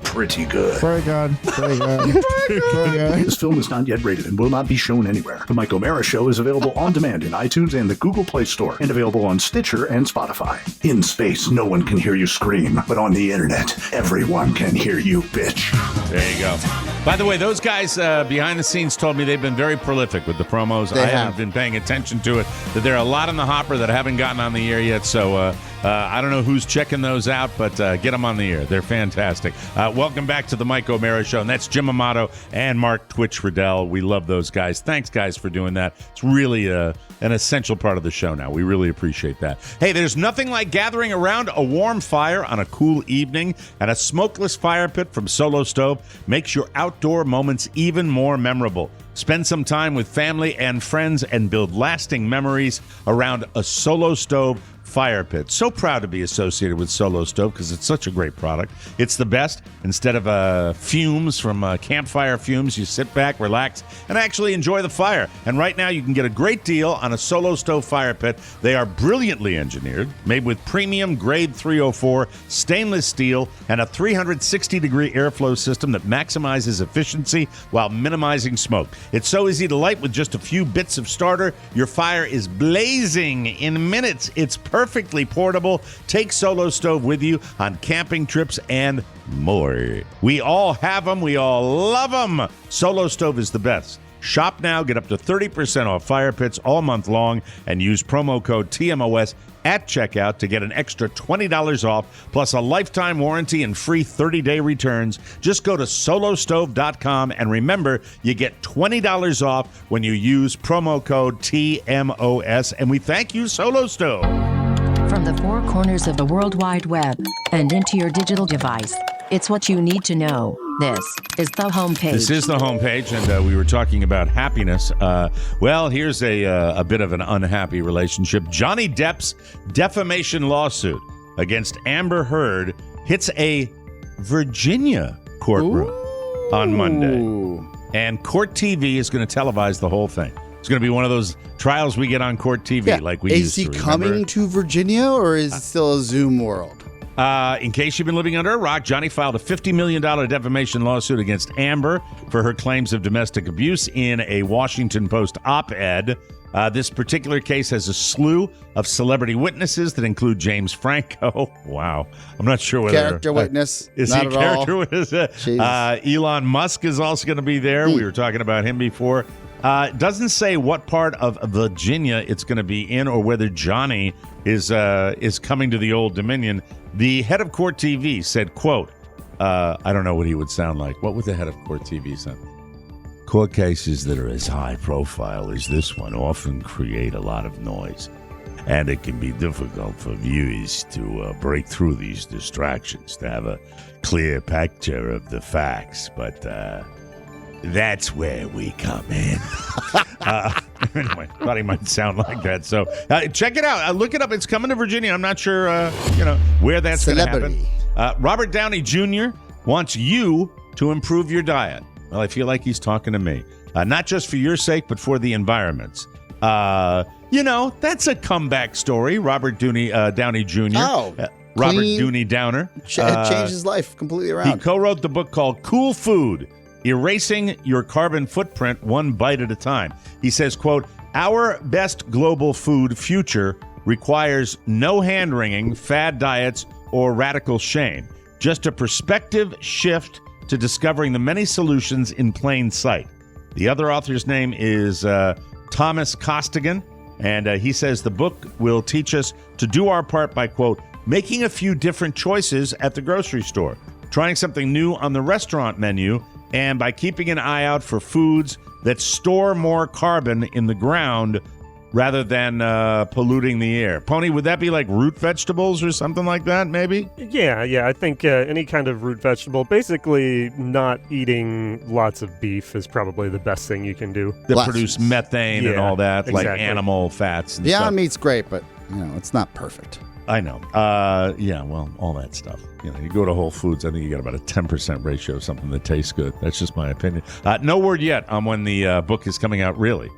good. Very good. Very good. Very good. This film is not yet rated and will not be shown anywhere. The Mike O'Mara Show is available on demand in iTunes and the Google Play Store, and available on Stitcher and Spotify. In space, no one can hear you scream, but on the internet, everyone can hear you bitch. There you go. By the way, those guys behind the scenes told me they've been very prolific with the promos. I haven't been paying attention to it. That there are a lot in the hopper that haven't gotten on the air yet. So I don't know who's checking those out, but get them on the air. They're fantastic. Welcome back to the Mike O'Mara Show. And that's Jim Amato and Mark Twitch Riddell. We love those guys. Thanks, guys, for doing that. It's really an essential part of the show now. We really appreciate that. Hey, there's nothing like gathering around a warm fire on a cool evening, and a smokeless fire pit from Solo Stove makes your outdoor moments even more memorable. Spend some time with family and friends and build lasting memories around a Solo Stove fire pit. So proud to be associated with Solo Stove because it's such a great product. It's the best. Instead of fumes from campfire fumes, you sit back, relax, and actually enjoy the fire. And right now you can get a great deal on a Solo Stove fire pit. They are brilliantly engineered, made with premium grade 304 stainless steel and a 360-degree airflow system that maximizes efficiency while minimizing smoke. It's so easy to light with just a few bits of starter. Your fire is blazing in minutes. It's perfectly portable. Take Solo Stove with you on camping trips and more. We all have them. We all love them. Solo Stove is the best. Shop now. Get up to 30% off fire pits all month long and use promo code TMOS at checkout to get an extra $20 off, plus a lifetime warranty and free 30-day returns. Just go to solostove.com, and remember, you get $20 off when you use promo code TMOS, and we thank you, Solo Stove. From the four corners of the World Wide Web and into your digital device, it's what you need to know. This is the homepage. This is the homepage, and we were talking about happiness. Well, here's a bit of an unhappy relationship. Johnny Depp's defamation lawsuit against Amber Heard hits a Virginia courtroom on Monday. And Court TV is going to televise the whole thing. It's going to be one of those trials we get on Court TV like we used to. Is he coming to Virginia, or is it still a Zoom world? In case you've been living under a rock, Johnny filed a $50 million defamation lawsuit against Amber for her claims of domestic abuse in a Washington Post op-ed. This particular case has a slew of celebrity witnesses that include James Franco. Wow. I'm not sure whether... Character witness. Is not he a character witness? Elon Musk is also going to be there. We were talking about him before. It doesn't say what part of Virginia it's going to be in or whether Johnny is coming to the Old Dominion. The head of Court TV said, quote, I don't know what he would sound like. What would the head of Court TV sound? Court cases that are as high profile as this one often create a lot of noise, and it can be difficult for viewers to break through these distractions to have a clear picture of the facts. But that's where we come in. Anyway, thought he might sound like that. So check it out. Look it up. It's coming to Virginia. I'm not sure, where that's going to happen. Robert Downey Jr. wants you to improve your diet. Well, I feel like he's talking to me. Not just for your sake, but for the environment's. That's a comeback story. Robert Downey Jr. Oh, Robert Downey Downer. Changed his life completely around. He co-wrote the book called Cool Food, Erasing Your Carbon Footprint One Bite at a Time. He says, quote, our best global food future requires no hand-wringing, fad diets, or radical shame. Just a perspective shift to discovering the many solutions in plain sight. The other author's name is Thomas Costigan, and he says the book will teach us to do our part by, quote, making a few different choices at the grocery store, trying something new on the restaurant menu, and by keeping an eye out for foods that store more carbon in the ground rather than polluting the air. Pony, would that be like root vegetables or something like that, maybe? Yeah. I think any kind of root vegetable, basically not eating lots of beef is probably the best thing you can do. That produce methane and all that, exactly. like animal fats and Beyond stuff. Meat's great, but, it's not perfect. I know. All that stuff. You go to Whole Foods, I think you got about a 10% ratio of something that tastes good. That's just my opinion. No word yet on when the book is coming out, really.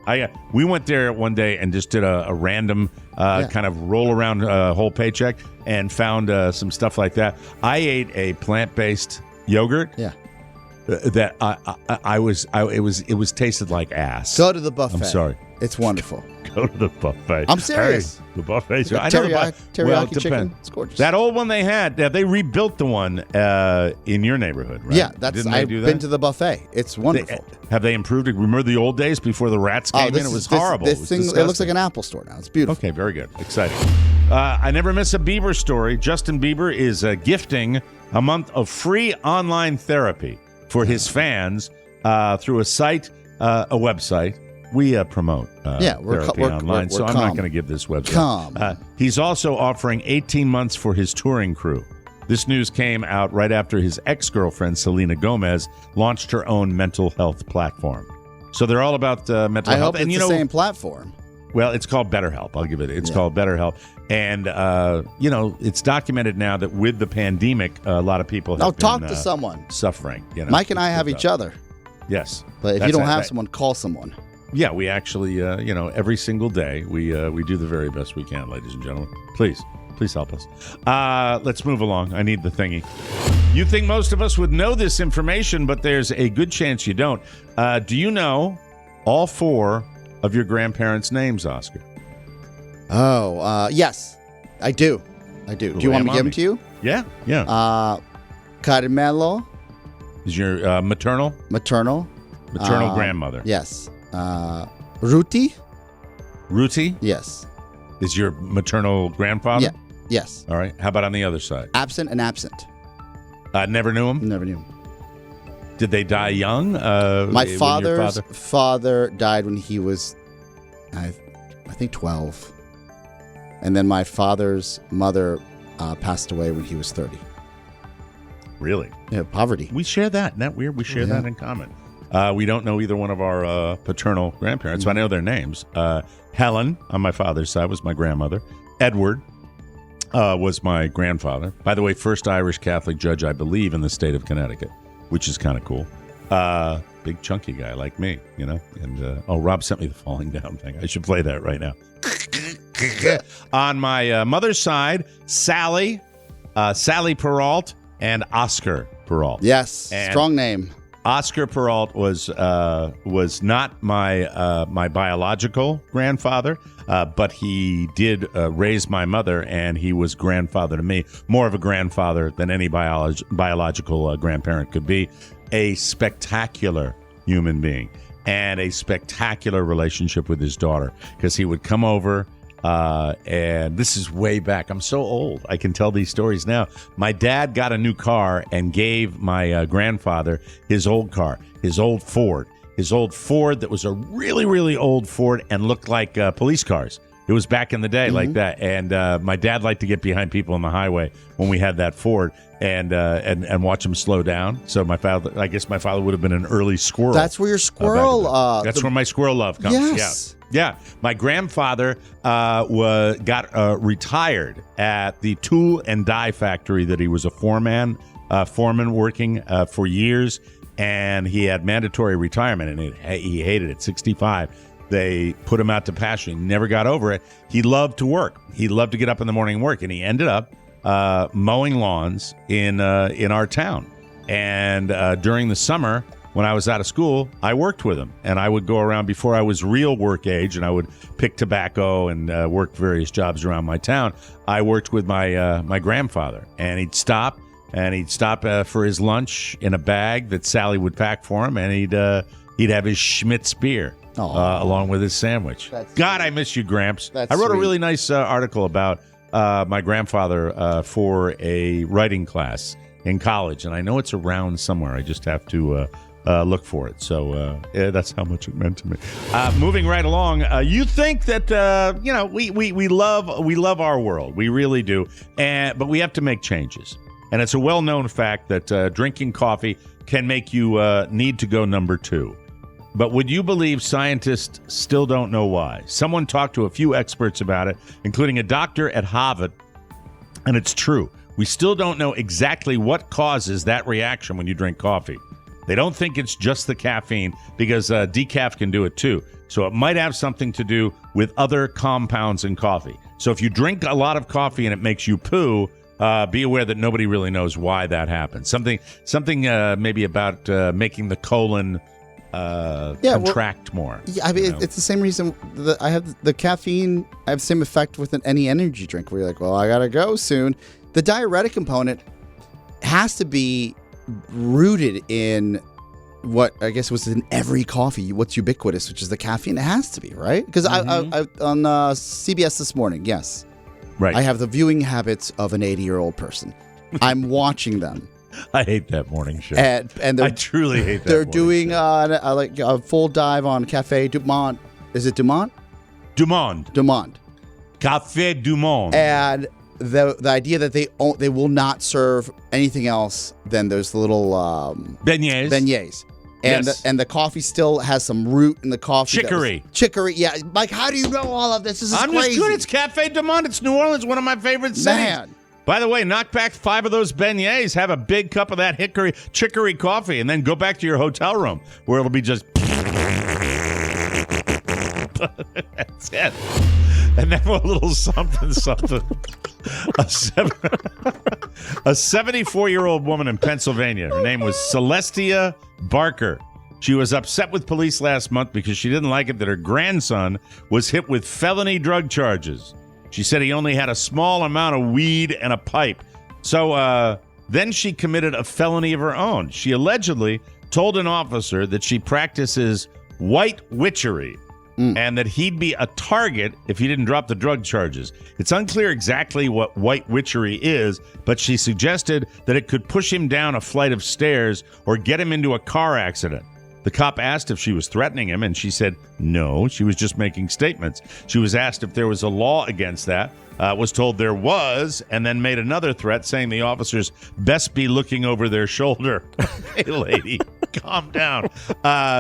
We went there one day and just did a random kind of roll around whole paycheck and found some stuff like that. I ate a plant-based yogurt. Yeah. That it was tasted like ass. Go to the buffet. I'm sorry. It's wonderful. Go to the buffet. I'm serious. Hey, the buffet. Teriyaki chicken. It's gorgeous. That old one they had, they rebuilt the one in your neighborhood, right? Yeah, I've been to the buffet. It's wonderful. Have they improved it? Remember the old days before the rats came in? It was horrible. This thing, it looks like an Apple store now. It's beautiful. Okay, very good. Exciting. I never miss a Bieber story. Justin Bieber is gifting a month of free online therapy for his fans through a website. We promote therapy online, so I'm not going to give this website. He's also offering 18 months for his touring crew. This news came out right after his ex-girlfriend, Selena Gomez, launched her own mental health platform. So they're all about mental health. I hope it's the same platform. Well, it's called BetterHelp. I'll give it. It's called BetterHelp. And, it's documented now that with the pandemic, a lot have been, talk to someone. Suffering. Mike and I have each other. Yes. But if you don't have someone, call someone. Yeah, we actually, every single day, we do the very best we can, ladies and gentlemen. Please help us. Let's move along. I need the thingy. You think most of us would know this information, but there's a good chance you don't. Do you know all 4 of your grandparents' names, Oscar? Oh, yes, I do. Do you want me to give them to you? Yeah. Carmelo. Is your maternal grandmother? Yes. Ruti? Yes. Is your maternal grandfather? Yeah. Yes. All right. How about on the other side? Absent and absent. Never knew him? Never knew him. Did they die young? My father's father died when he was, I think, 12. And then my father's mother passed away when he was 30. Really? Yeah, poverty. We share that. Isn't that weird? We share that in common. We don't know either one of our paternal grandparents, so I know their names. Helen, on my father's side, was my grandmother. Edward was my grandfather. By the way, first Irish Catholic judge, I believe, in the state of Connecticut, which is kind of cool. Big chunky guy like me, And Rob sent me the falling down thing. I should play that right now. On my mother's side, Sally Peralt, and Oscar Peralt. Yes, and strong name. Oscar Peralt was not my biological grandfather, but he did raise my mother, and he was grandfather to me. More of a grandfather than any biological grandparent could be. A spectacular human being and a spectacular relationship with his daughter, because he would come over. And this is way back. I'm so old. I can tell these stories now. My dad got a new car and gave my grandfather his old car, his old Ford. his old Ford that was a really, really old Ford and looked like police cars. It was back in the day like that. And my dad liked to get behind people on the highway when we had that Ford and watch them slow down. So I guess my father would have been an early squirrel. That's where your squirrel... That's where my squirrel love comes. Yes. Yeah. My grandfather got retired at the tool and die factory that he was a foreman working for years. And he had mandatory retirement, and he hated it. 65. They put him out to pasture. He never got over it. He loved to work. He loved to get up in the morning and work, and he ended up mowing lawns in our town. And during the summer, when I was out of school, I worked with him, and I would go around before I was real work age, and I would pick tobacco and work various jobs around my town. I worked with my grandfather, and he'd stop for his lunch in a bag that Sally would pack for him, and he'd have his Schmitz beer. Along with his sandwich. God, I miss you, Gramps. I wrote a really nice article about my grandfather for a writing class in college, and I know it's around somewhere. I just have to look for it. So that's how much it meant to me. Moving right along, you think that we love our world, we really do, but we have to make changes, and it's a well-known fact that drinking coffee can make you need to go number 2. But would you believe scientists still don't know why? Someone talked to a few experts about it, including a doctor at Harvard, and it's true. We still don't know exactly what causes that reaction when you drink coffee. They don't think it's just the caffeine, because decaf can do it too. So it might have something to do with other compounds in coffee. So if you drink a lot of coffee and it makes you poo, be aware that nobody really knows why that happens. Something maybe about making the colon... contract more. Yeah, I mean, it's the same reason that I have the caffeine. I have the same effect with any energy drink where you're like, well, I gotta go soon. The diuretic component has to be rooted in what I guess was in every coffee. What's ubiquitous, which is the caffeine. It has to be, right? Because I on CBS this morning, yes, right. I have the viewing habits of an 80-year-old person. I'm watching them. I hate that morning show. And I truly hate that. They're doing like a full dive on Café Du Monde. Is it Du Monde? Du Monde. Du Monde. Café Du Monde. And the idea that they will not serve anything else than those little beignets. Beignets. And yes. the coffee still has some root in the coffee. Chicory, yeah. Mike, how do you know all of this? This is crazy. I'm just good. It's Café Du Monde. It's New Orleans, one of my favorite cities. Man. By the way, knock back 5 of those beignets, have a big cup of that chicory coffee, and then go back to your hotel room where it'll be just... That's it. And then a little something. A 74-year-old woman in Pennsylvania. Her name was Celestia Barker. She was upset with police last month because she didn't like it that her grandson was hit with felony drug charges. She said he only had a small amount of weed and a pipe. So then she committed a felony of her own. She allegedly told an officer that she practices white witchery and that he'd be a target if he didn't drop the drug charges. It's unclear exactly what white witchery is, but she suggested that it could push him down a flight of stairs or get him into a car accident. The cop asked if she was threatening him, and she said no, she was just making statements. She was asked if there was a law against that, was told there was, and then made another threat saying the officers best be looking over their shoulder. Hey, lady, calm down.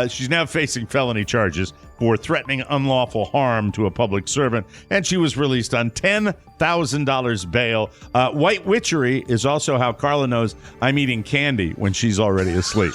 She's now facing felony charges for threatening unlawful harm to a public servant, and she was released on $10,000 bail. White witchery is also how Carla knows I'm eating candy when she's already asleep.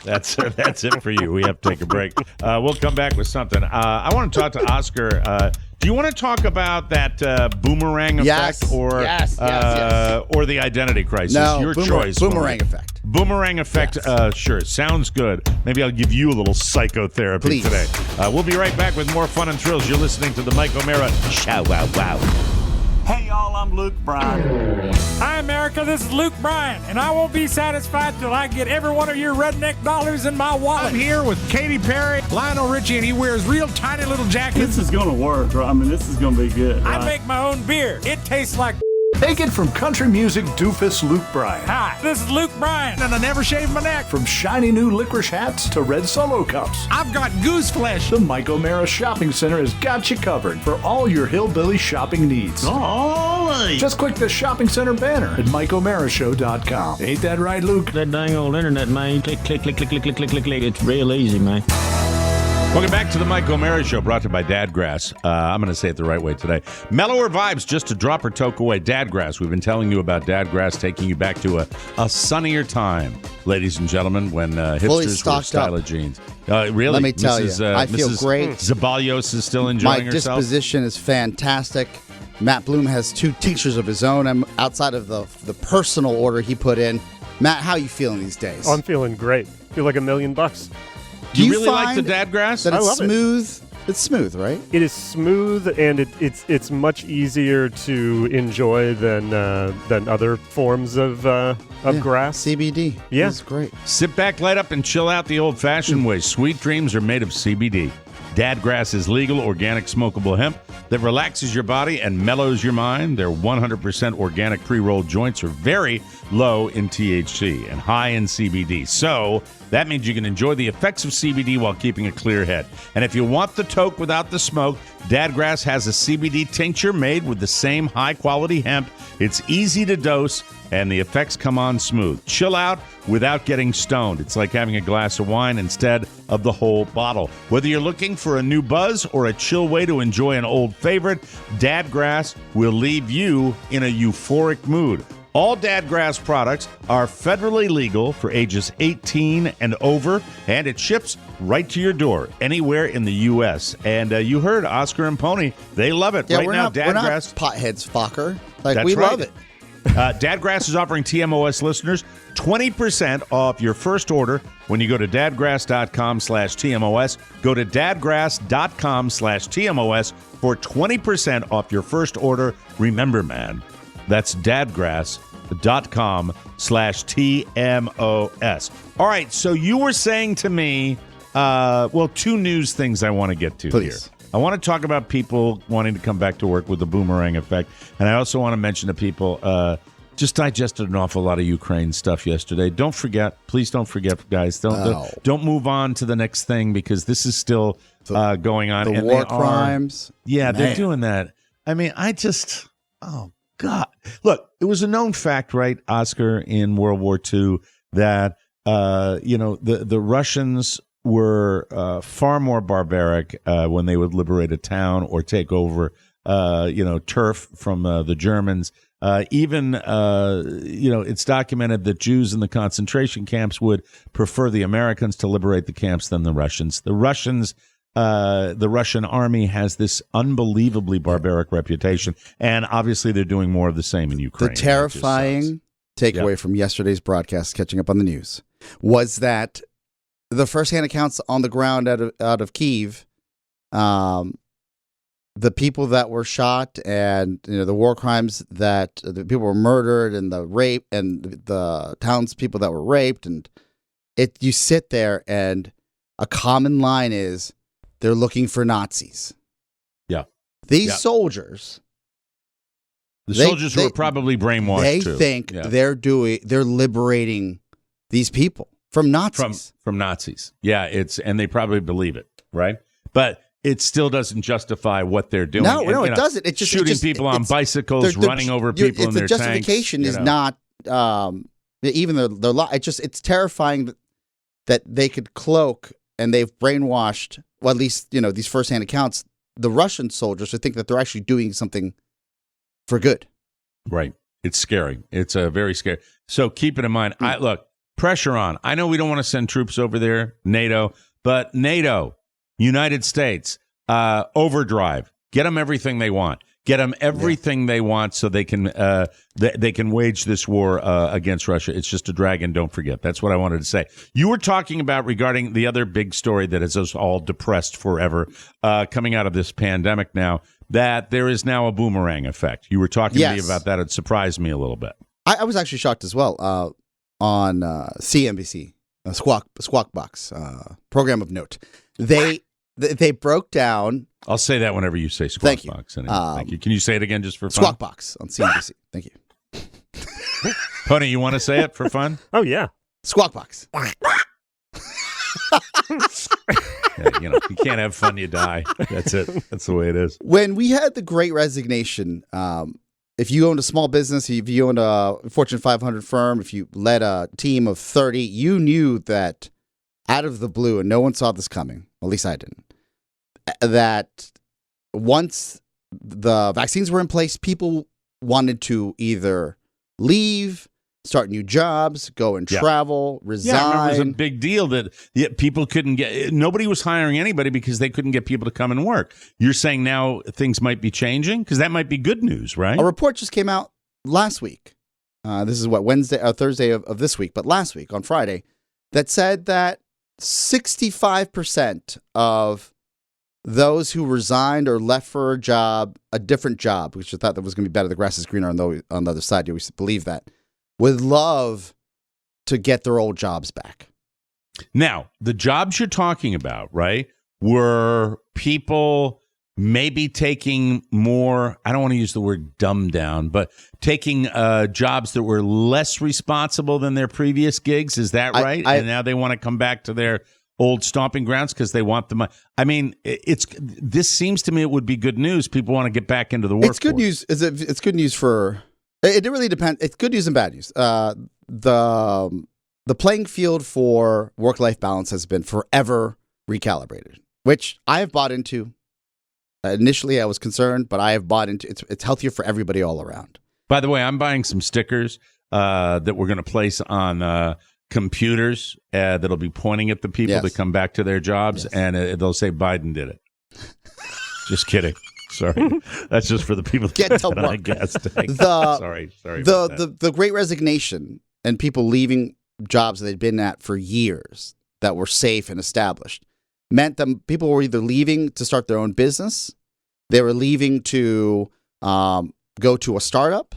That's it for you. We have to take a break. We'll come back with something. I want to talk to Oscar. Do you want to talk about that boomerang effect or the identity crisis? No, your choice. Boomerang effect. Boomerang effect. Yes. Sure. Sounds good. Maybe I'll give you a little psychotherapy today. We'll be right back with more fun and thrills. You're listening to the Mike O'Mara Show. Wow. Hey, y'all, I'm Luke Bryan. Hi, America, this is Luke Bryan, and I won't be satisfied till I get every one of your redneck dollars in my wallet. I'm here with Katy Perry, Lionel Richie, and he wears real tiny little jackets. This is going to work, right? I mean, this is going to be good. I make my own beer. It tastes like Take it from country music doofus Luke Bryan. Hi, this is Luke Bryan, and I never shaved my neck. From shiny new licorice hats to red Solo cups, I've got goose flesh. the Mike O'Mara Shopping Center has got you covered for all your hillbilly shopping needs. Golly. Just click the shopping center banner at MikeO'MaraShow.com. Ain't that right, Luke? That dang old internet, man. Click, click, click, click, click, click, click, click, click. It's real easy, man. Welcome back to the Mike O'Mara Show, brought to you by Dadgrass. I'm going to say it the right way today. Mellower vibes, just a drop or toke away. Dadgrass. We've been telling you about Dadgrass, taking you back to a sunnier time, ladies and gentlemen, when hipsters wore styler jeans. Really? Let me tell you, I feel great. Zabalios is still enjoying herself. My disposition is fantastic. Matt Bloom has 2 teachers of his own. I'm outside of the personal order he put in. Matt, how are you feeling these days? Oh, I'm feeling great. Feel like $1 million. Do you really like the Dadgrass? That I it's love smooth. It's smooth, right? It is smooth, and it's much easier to enjoy than other forms of grass. CBD. Yeah. It's great. Sit back, light up, and chill out the old-fashioned way. Sweet dreams are made of CBD. Dadgrass is legal, organic, smokable hemp that relaxes your body and mellows your mind. Their 100% organic pre-rolled joints are very low in THC and high in CBD. So that means you can enjoy the effects of CBD while keeping a clear head. And if you want the toke without the smoke, Dadgrass has a CBD tincture made with the same high-quality hemp. It's easy to dose, and the effects come on smooth. Chill out without getting stoned. It's like having a glass of wine instead of the whole bottle. Whether you're looking for a new buzz or a chill way to enjoy an old favorite, Dadgrass will leave you in a euphoric mood. All Dadgrass products are federally legal for ages 18 and over, and it ships right to your door anywhere in the U.S. And you heard Oscar and Pony. They love it. Yeah, right we're now, not Dadgrass. potheads, Fokker. Like, That's we right. love it. Dadgrass is offering TMOS listeners 20% off your first order when you go to dadgrass.com/TMOS. Go to dadgrass.com/TMOS for 20% off your first order. Remember, man, that's dadgrass.com/TMOS. All right, so you were saying to me, 2 news things I want to get to here. I want to talk about people wanting to come back to work with the boomerang effect. And I also want to mention to people, just digested an awful lot of Ukraine stuff yesterday. Don't forget, please don't forget, guys. Don't move on to the next thing because this is still going on. The war crimes. Yeah, they're doing that. I mean, oh, God. Look, it was a known fact, right, Oscar, in World War II that, the Russians were far more barbaric when they would liberate a town or take over, turf from the Germans. It's documented that Jews in the concentration camps would prefer the Americans to liberate the camps than the Russians. The Russian army has this unbelievably barbaric reputation, and obviously they're doing more of the same in Ukraine. The terrifying takeaway from yesterday's broadcast, catching up on the news, was that the first-hand accounts on the ground out of Kyiv, the people that were shot and the war crimes that the people were murdered and the rape and the townspeople that were raped, and you sit there and a common line is they're looking for Nazis. Yeah, these soldiers. The soldiers who are probably brainwashed. They too. think they're liberating these people. From Nazis. From Nazis. Yeah, and they probably believe it, right? But it still doesn't justify what they're doing. No, it doesn't. It's just shooting people on bicycles, running over people in their tanks. The justification is not even their lie. It's terrifying that they could cloak and they've brainwashed. Well, at least these firsthand accounts, the Russian soldiers who think that they're actually doing something for good. Right. It's scary. It's very scary. So keep it in mind. Look. Pressure on. I know we don't want to send troops over there, NATO, but NATO, United States, overdrive. Get them everything they want. Get them everything they want so they can wage this war against Russia. It's just a dragon. Don't forget. That's what I wanted to say. You were talking about regarding the other big story that has us all depressed forever coming out of this pandemic now, that there is now a boomerang effect. You were talking to me about that. It surprised me a little bit. I was actually shocked as well. On CNBC, Squawk Box, program of note. They they broke down. I'll say that whenever you say Squawk Thank you. Box. Anyway. Thank you. Can you say it again just for fun? Squawk Box on CNBC. Thank you. Pony, you want to say it for fun? Oh, yeah. Squawk Box. Yeah, you can't have fun, you die. That's it. That's the way it is. When we had the Great Resignation, if you owned a small business, if you owned a Fortune 500 firm, if you led a team of 30, you knew that out of the blue, and no one saw this coming, at least I didn't, that once the vaccines were in place, people wanted to either leave, start new jobs, go and travel, resign. Yeah, I remember it was a big deal that people couldn't get, nobody was hiring anybody because they couldn't get people to come and work. You're saying now things might be changing? Because that might be good news, right? A report just came out last week. This is Thursday of this week, but last week on Friday, that said that 65% of those who resigned or left for a different job, which I thought that was going to be better, the grass is greener on the other side, you always believe that, would love to get their old jobs back. Now, the jobs you're talking about, right, were people maybe taking more, I don't want to use the word dumb down, but taking jobs that were less responsible than their previous gigs. Is that right? And now they want to come back to their old stomping grounds because they want the money. I mean, this seems to me it would be good news. People want to get back into the workforce. It's good news. It's good news for... It really depends. It's good news and bad news. The playing field for work-life balance has been forever recalibrated, which I have bought into. Initially, I was concerned, but I have bought into. It's healthier for everybody all around. By the way, I'm buying some stickers that we're going to place on computers that'll be pointing at the people to come back to their jobs, and they'll say Biden did it. Just kidding. Sorry, that's just for the people Get to that I work. guessed. Sorry. The Great Resignation and people leaving jobs that they'd been at for years that were safe and established meant that people were either leaving to start their own business, they were leaving to go to a startup,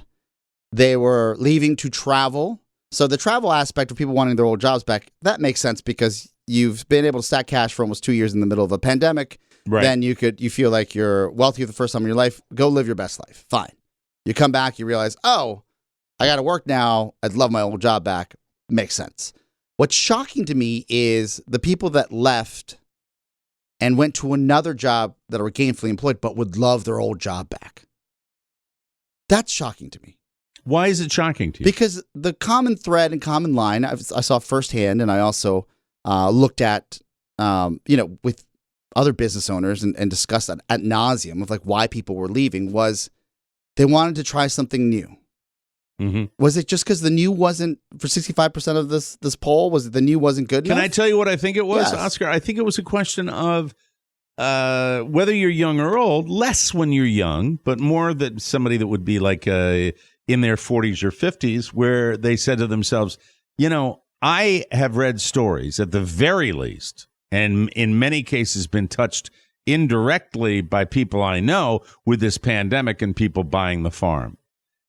they were leaving to travel. So the travel aspect of people wanting their old jobs back, that makes sense because you've been able to stack cash for almost 2 years in the middle of a pandemic. Right. Then you feel like you're wealthy for the first time in your life. Go live your best life. Fine. You come back, you realize, oh, I got to work now. I'd love my old job back. Makes sense. What's shocking to me is the people that left and went to another job that are gainfully employed but would love their old job back. That's shocking to me. Why is it shocking to you? Because the common thread and common line I saw firsthand, and I also looked at, with other business owners and discussed that ad nauseum of like why people were leaving was they wanted to try something new. Mm-hmm. Was it just because the new wasn't for 65% of this poll? Was it the new wasn't good enough? Can I tell you what I think it was, Yes. Oscar? I think it was a question of whether you're young or old, less when you're young, but more that somebody that would be like in their 40s or 50s where they said to themselves, I have read stories at the very least, and in many cases been touched indirectly by people I know with this pandemic and people buying the farm.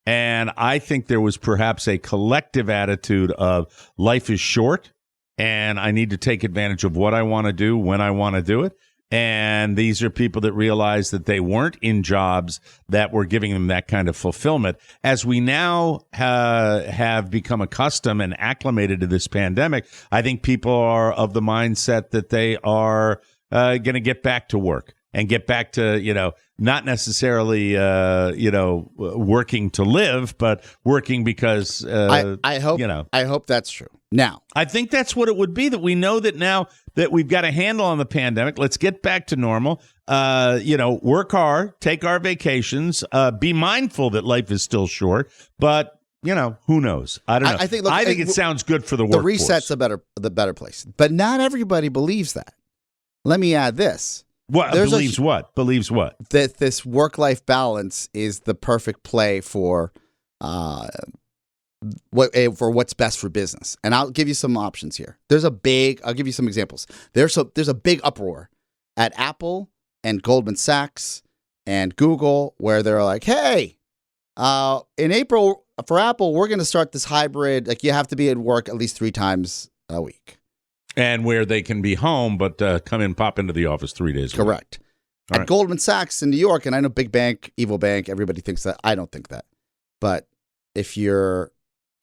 And I think there was perhaps a collective attitude of life is short and I need to take advantage of what I want to do when I want to do it. And these are people that realize that they weren't in jobs that were giving them that kind of fulfillment. As we now have become accustomed and acclimated to this pandemic, I think people are of the mindset that they are going to get back to work and get back to, not necessarily, working to live, but working because, I hope that's true. Now, I think that's what it would be, that we know that now that we've got a handle on the pandemic, let's get back to normal, work hard, take our vacations, be mindful that life is still short, but who knows? I don't know. I think it sounds good for the workforce. The reset's the better place, but not everybody believes that. Let me add this. What believes what? Believes what? That this work-life balance is the perfect play for what's best for business. And I'll give you some options here. I'll give you some examples. There's a big uproar at Apple and Goldman Sachs and Google where they're like, hey, in April for Apple, we're going to start this hybrid. Like you have to be at work at least 3 times a week. And where they can be home, but pop into the office 3 days a week. Correct. All At right. Goldman Sachs in New York, and I know big bank, evil bank, everybody thinks that. I don't think that. But if you're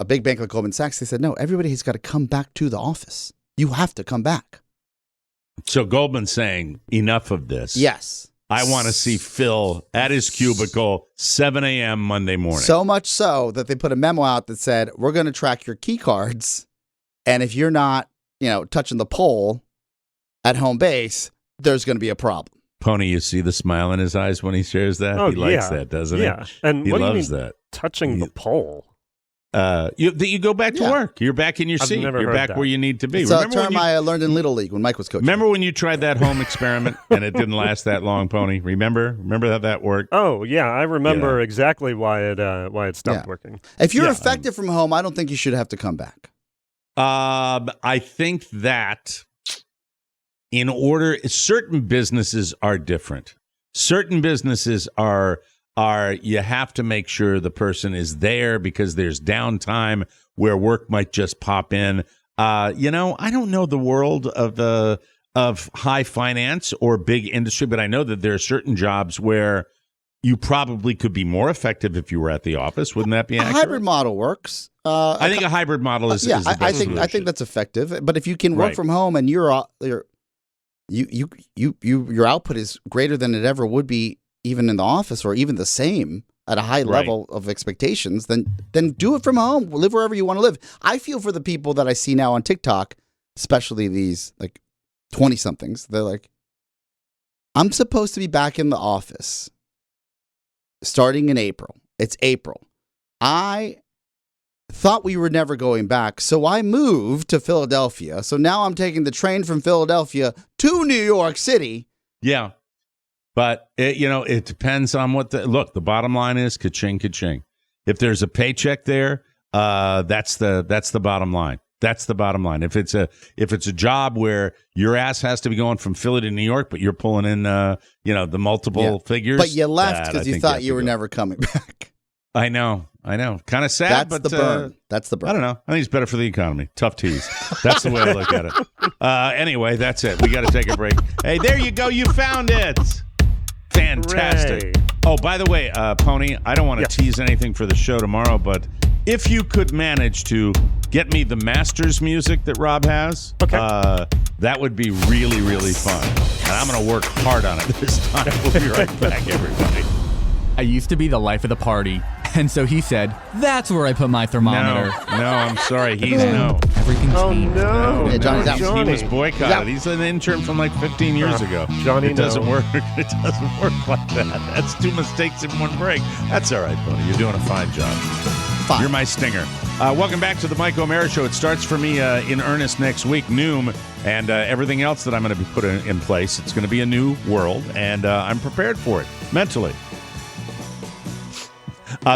a big bank like Goldman Sachs, they said, no, everybody has got to come back to the office. You have to come back. So Goldman's saying, enough of this. Yes. I want to see Phil at his cubicle 7 a.m. Monday morning. So much so that they put a memo out that said, we're going to track your key cards. And if you're not, touching the pole at home base, there's going to be a problem. Pony, you see the smile in his eyes when he shares that? Oh, he likes that, doesn't he? Yeah. And he what loves do you mean, that. touching the pole? You go back to work. You're back in your I've seat. never You're heard back that. where you need to be. It's a term I learned in Little League when Mike was coaching. Remember when you tried that home experiment and it didn't last that long, Pony? Remember how that worked? Oh, yeah. I remember exactly why it stopped working. If you're effective from home, I don't think you should have to come back. I think that certain businesses are different. Certain businesses are you have to make sure the person is there because there's downtime where work might just pop in. I don't know the world of high finance or big industry, but I know that there are certain jobs where you probably could be more effective if you were at the office. Wouldn't that be accurate? A hybrid model works. I think a hybrid model is. Yeah, is the best I solution. think that's effective. But if you can work Right. from home and your output is greater than it ever would be, even in the office, or even the same at a high level of expectations, then do it from home. Live wherever you want to live. I feel for the people that I see now on TikTok, especially these like 20-somethings. They're like, I'm supposed to be back in the office starting in April. It's April. I thought we were never going back, so I moved to Philadelphia. So now I'm taking the train from Philadelphia to New York City. Yeah. But, it depends on the bottom line is ka-ching, ka-ching. If there's a paycheck there, that's the bottom line. That's the bottom line. If it's a job where your ass has to be going from Philly to New York, but you're pulling in, the multiple figures. But you left because you thought you were never coming back. I know. Kind of sad, That's but the burn. That's the burn. I don't know. I think it's better for the economy. Tough tease. That's the way I look at it. Anyway, that's it. We got to take a break. Hey, there you go. You found it. Fantastic. Hooray. Oh, by the way, Pony, I don't want to tease anything for the show tomorrow, but if you could manage to get me the Masters music that Rob has, that would be really, really fun. And I'm going to work hard on it this time. We'll be right back, everybody. I used to be the life of the party. And so he said, that's where I put my thermometer. No, I'm sorry. He's no. Everything's Oh, no. Yeah, Johnny's out. He was boycotted. He's an intern from like 15 years ago. Johnny, it doesn't no. work. It doesn't work like that. That's 2 mistakes in one break. That's all right, buddy. You're doing a fine job. Fine. You're my stinger. Welcome back to the Mike O'Mara Show. It starts for me in earnest next week, Noom, and everything else that I'm going to be putting in place. It's going to be a new world, and I'm prepared for it mentally.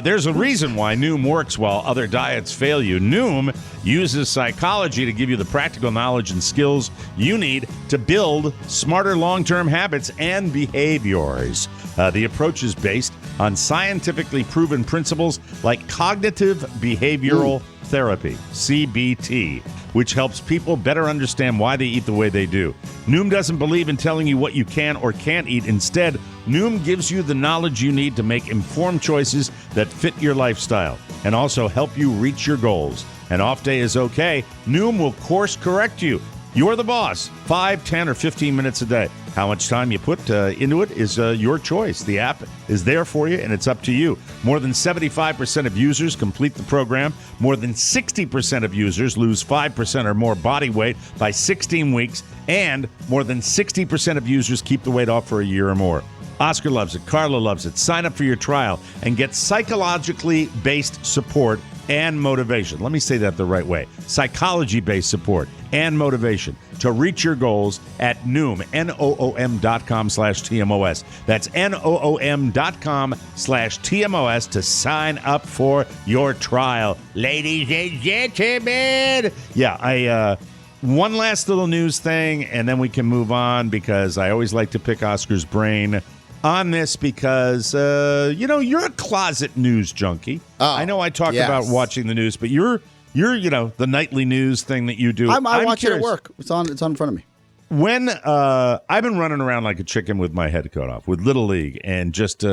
There's a reason why Noom works while other diets fail you. Noom uses psychology to give you the practical knowledge and skills you need to build smarter long-term habits and behaviors. The approach is based on scientifically proven principles like cognitive behavioral therapy, CBT, which helps people better understand why they eat the way they do. Noom doesn't believe in telling you what you can or can't eat. Instead, Noom gives you the knowledge you need to make informed choices that fit your lifestyle and also help you reach your goals. An off day is okay. Noom will course correct you. You're the boss. 5, 10, or 15 minutes a day. How much time you put into it is your choice. The app is there for you, and it's up to you. More than 75% of users complete the program. More than 60% of users lose 5% or more body weight by 16 weeks. And more than 60% of users keep the weight off for a year or more. Oscar loves it. Carla loves it. Sign up for your trial and get psychologically based support and motivation. Let me say that the right way. Psychology-based support and motivation to reach your goals at Noom, Noom.com/TMOS. That's Noom.com/TMOS to sign up for your trial. Ladies and gentlemen. Yeah, one last little news thing, and then we can move on because I always like to pick Oscar's brain on this because, you're a closet news junkie. I know I talk about watching the news, but you're you're the nightly news thing that you do. I watch it at work. It's on in front of me. When I've been running around like a chicken with my head cut off with Little League and just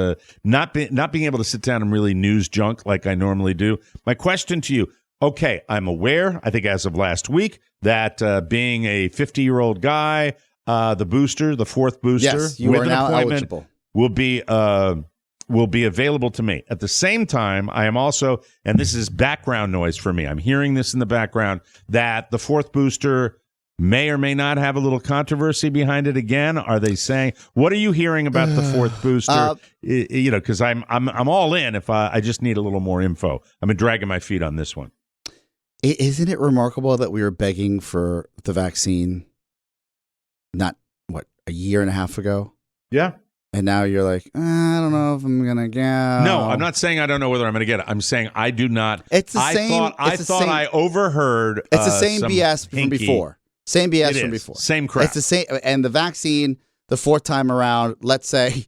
not being able to sit down and really news junk like I normally do. My question to you, okay, I'm aware, I think as of last week, that being a 50-year-old guy, the fourth booster yes, you with are an now appointment eligible. will be available to me. At the same time, I am also, and this is background noise for me, I'm hearing this in the background, that the fourth booster may or may not have a little controversy behind it again. Are they saying? What are you hearing about the fourth booster? Because I'm all in. If I just need a little more info. I've been dragging my feet on this one. Isn't it remarkable that we were begging for the vaccine? Not a year and a half ago. Yeah. And now you're like, I don't know if I'm gonna get. No, I'm not saying I don't know whether I'm going to get it. I'm saying I do not. It's the same. I thought I overheard. It's the same BS from before. Same BS from before. Same crap. It's the same. And the vaccine, the fourth time around, let's say,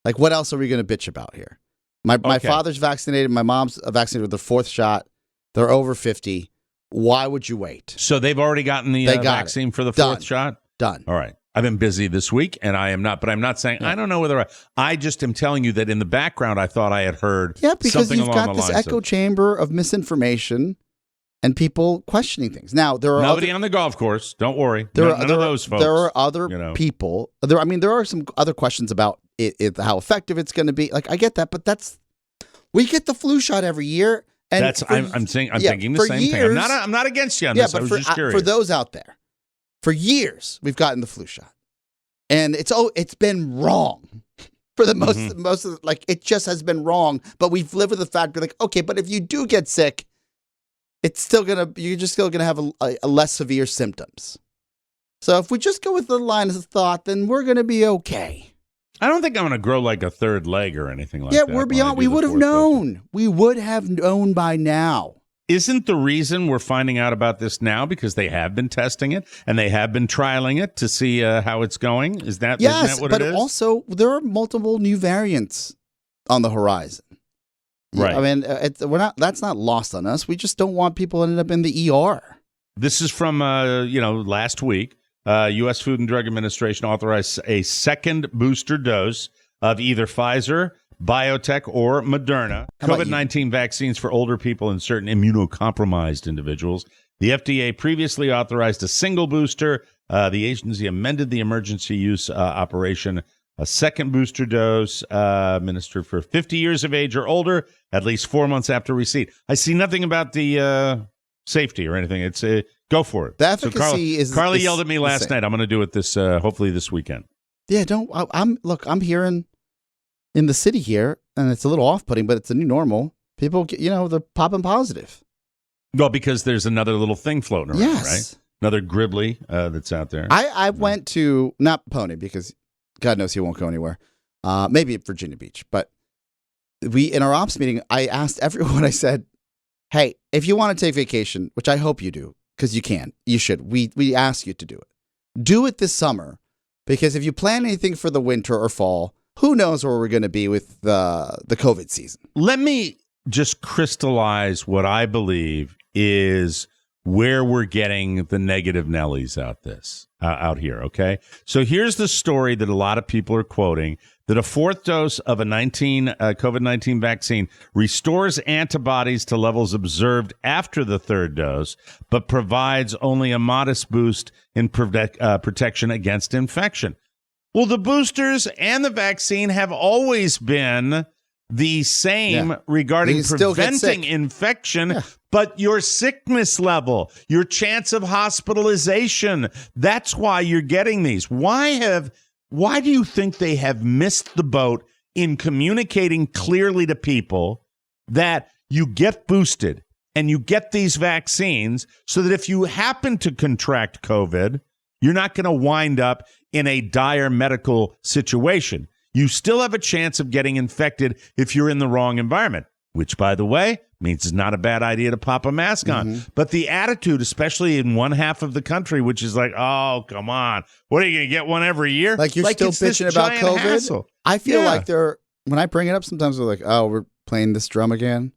like, what else are we going to bitch about here? My father's vaccinated. My mom's vaccinated with the fourth shot. They're over 50. Why would you wait? So they've already gotten the vaccine for the fourth shot? Done. All right. I've been busy this week, and I am not. But I'm not saying I don't know whether I just am telling you that in the background I thought I had heard. Yeah, because something you've along got the this lines echo of, chamber of misinformation. And people questioning things. Now there are nobody on the golf course. Don't worry. None of those folks. There are other people. There are some other questions about how effective it's going to be. Like I get that, but we get the flu shot every year. And I'm thinking the same thing. I'm not against you on this. I was just curious. For those out there, for years we've gotten the flu shot, and it's been wrong. For the most of it just has been wrong. But we've lived with the fact we're like, okay, but if you do get sick, you're just still gonna have a less severe symptoms. So if we just go with the line of thought, then we're gonna be okay. I don't think I'm gonna grow like a third leg or anything like that. Yeah, we're beyond. We would have known. We would have known by now. Isn't the reason we're finding out about this now because they have been testing it and they have been trialing it to see how it's going? Isn't that what it is? But also there are multiple new variants on the horizon. Right. I mean, that's not lost on us. We just don't want people ending up in the ER. This is from last week. U.S. Food and Drug Administration authorized a second booster dose of either Pfizer, BioNTech, or Moderna COVID-19 vaccines for older people and certain immunocompromised individuals. The FDA previously authorized a single booster. The agency amended the emergency use operation. A second booster dose administered for 50 years of age or older, at least 4 months after receipt. I see nothing about the safety or anything. It's go for it. The efficacy Carly yelled at me last night. I'm going to do it hopefully this weekend. Yeah, I'm hearing in the city here, and it's a little off-putting, but it's a new normal. People, they're popping positive. Well, because there's another little thing floating around, right? Another Gribbly that's out there. I went to, not Pony, because God knows he won't go anywhere. Maybe at Virginia Beach. But in our ops meeting, I asked everyone, I said, hey, if you want to take vacation, which I hope you do, because you can, you should. We ask you to do it. Do it this summer, because if you plan anything for the winter or fall, who knows where we're going to be with the COVID season. Let me just crystallize what I believe is where we're getting the negative Nellies out here, okay? So here's the story that a lot of people are quoting, that a fourth dose of a COVID-19 vaccine restores antibodies to levels observed after the third dose, but provides only a modest boost in protection against infection. Well, the boosters and the vaccine have always been the same regarding preventing infection, but your sickness level, your chance of hospitalization, that's why you're getting these. Why do you think they have missed the boat in communicating clearly to people that you get boosted and you get these vaccines so that if you happen to contract COVID, you're not going to wind up in a dire medical situation? You still have a chance of getting infected if you're in the wrong environment, which, by the way, means it's not a bad idea to pop a mask on. But the attitude, especially in one half of the country, which is like, oh, come on. What are you going to get one every year? Like you're still bitching about COVID? Hassle. I feel like when I bring it up, sometimes they're like, oh, we're playing this drum again.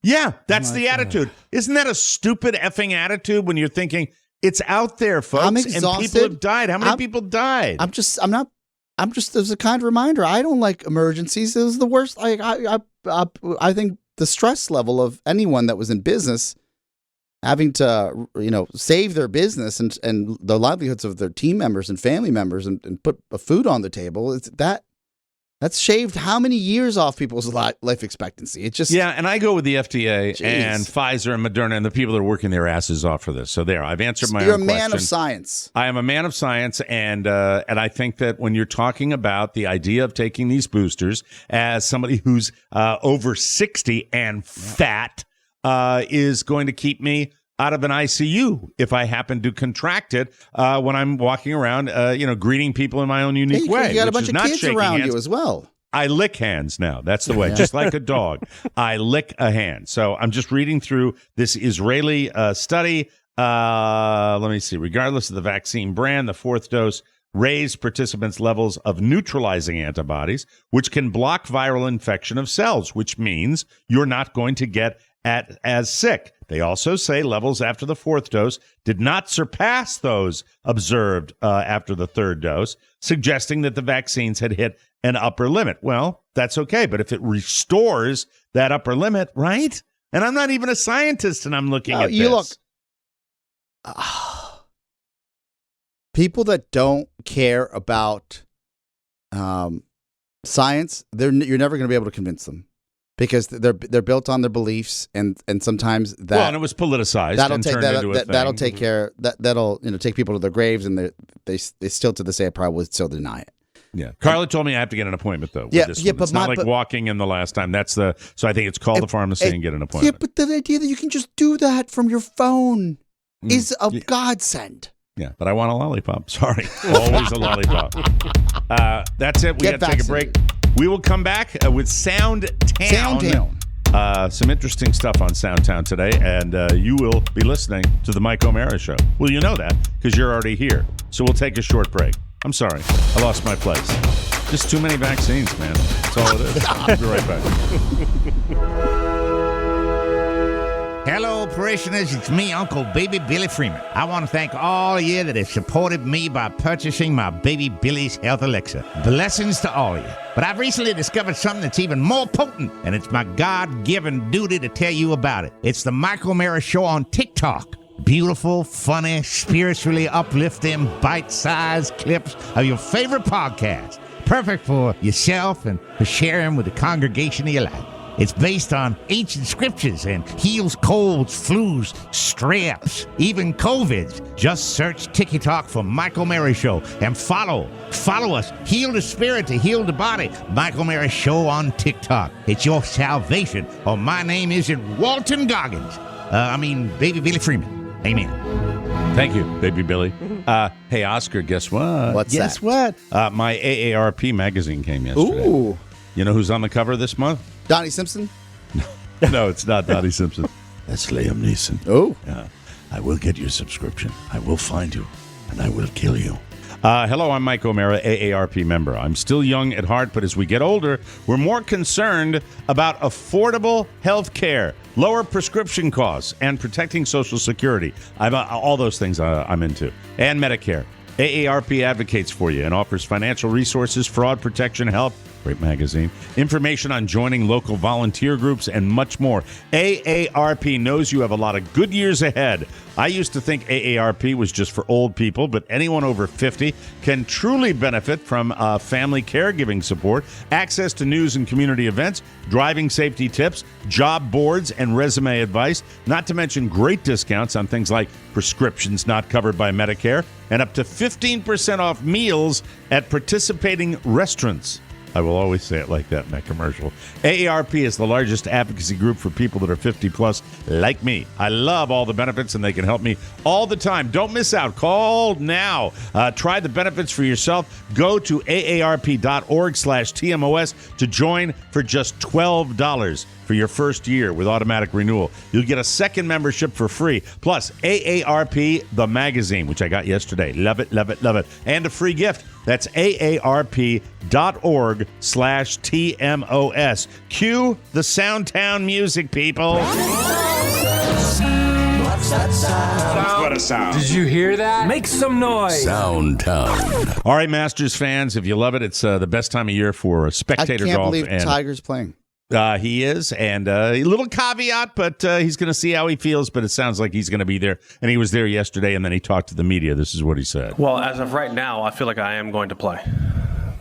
Yeah, that's the attitude. Isn't that a stupid effing attitude when you're thinking it's out there, folks, I'm and exhausted. people have died? How many people died? I'm just as a kind reminder, I don't like emergencies. It was the worst. I think the stress level of anyone that was in business having to, save their business and the livelihoods of their team members and family members and put food on the table, that's shaved how many years off people's life expectancy? It just and I go with the FDA and Pfizer and Moderna and the people that are working their asses off for this. So I've answered my own question. You're a man of science. I am a man of science, and I think that when you're talking about the idea of taking these boosters, as somebody who's over 60 and fat is going to keep me out of an ICU if I happen to contract it when I'm walking around, greeting people in my own unique way. You got a bunch of kids around you as well. I lick hands now. That's the way. Just like a dog. I lick a hand. So I'm just reading through this Israeli study. Let me see. Regardless of the vaccine brand, the fourth dose raised participants' levels of neutralizing antibodies, which can block viral infection of cells, which means you're not going to get as sick. They also say levels after the fourth dose did not surpass those observed after the third dose, suggesting that the vaccines had hit an upper limit. Well, that's okay, but if it restores that upper limit, right? And I'm not even a scientist, and I'm looking at this. People that don't care about science, you're never going to be able to convince them. Because they're built on their beliefs, and sometimes that and it was politicized. That'll take care. That'll take people to their graves, and they still to this day probably would still deny it. Yeah, Carla told me I have to get an appointment though. But it's not like walking in the last time. So I think it's call the pharmacy and get an appointment. Yeah, but the idea that you can just do that from your phone is a godsend. Yeah, but I want a lollipop. Sorry, always a lollipop. That's it. We got to take a break. We will come back with Soundtown. Some interesting stuff on Soundtown today, and you will be listening to the Mike O'Mara Show. Well, you know that because you're already here. So we'll take a short break. I'm sorry. I lost my place. Just too many vaccines, man. That's all it is. I'll be right back. Hello, parishioners. It's me, Uncle Baby Billy Freeman. I want to thank all of you that have supported me by purchasing my Baby Billy's Health Elixir. Blessings to all of you. But I've recently discovered something that's even more potent, and it's my God-given duty to tell you about it. It's the Mike O'Mara Show on TikTok. Beautiful, funny, spiritually uplifting, bite-sized clips of your favorite podcast. Perfect for yourself and for sharing with the congregation of your life. It's based on ancient scriptures and heals colds, flus, straps, even COVIDs. Just search TikTok for Mike O'Mara Show and follow us. Heal the spirit to heal the body. Mike O'Mara Show on TikTok. It's your salvation. Or my name isn't Walton Goggins. Baby Billy Freeman. Amen. Thank you, Baby Billy. Hey, Oscar, guess what? Guess what? My AARP magazine came yesterday. Ooh. You know who's on the cover this month? Donnie Simpson? No, it's not Donnie Simpson. That's Liam Neeson. Oh. I will get your subscription. I will find you, and I will kill you. Hello, I'm Mike O'Mara, AARP member. I'm still young at heart, but as we get older, we're more concerned about affordable health care, lower prescription costs, and protecting Social Security. All those things I'm into. And Medicare. AARP advocates for you and offers financial resources, fraud protection, help. Great magazine. Information on joining local volunteer groups and much more. AARP knows you have a lot of good years ahead. I used to think AARP was just for old people, but anyone over 50 can truly benefit from family caregiving support, access to news and community events, driving safety tips, job boards, and resume advice, not to mention great discounts on things like prescriptions not covered by Medicare, and up to 15% off meals at participating restaurants. I will always say it like that in that commercial. AARP is the largest advocacy group for people that are 50 plus like me. I love all the benefits, and they can help me all the time. Don't miss out. Call now. Try the benefits for yourself. Go to aarp.org/TMOS to join for just $12. for your first year with automatic renewal. You'll get a second membership for free. Plus, AARP, the magazine, which I got yesterday. Love it, love it, love it. And a free gift. That's AARP.org/TMOS. Cue the Soundtown music, people. What's that sound? That's what a sound. Did you hear that? Make some noise. Soundtown. All right, Masters fans, if you love it, it's the best time of year for spectator I can't golf. believe and Tiger's playing. He is, and a little caveat, but he's going to see how he feels, but it sounds like he's going to be there, and he was there yesterday, and then he talked to the media. This is what he said. Well, as of right now, I feel like I am going to play.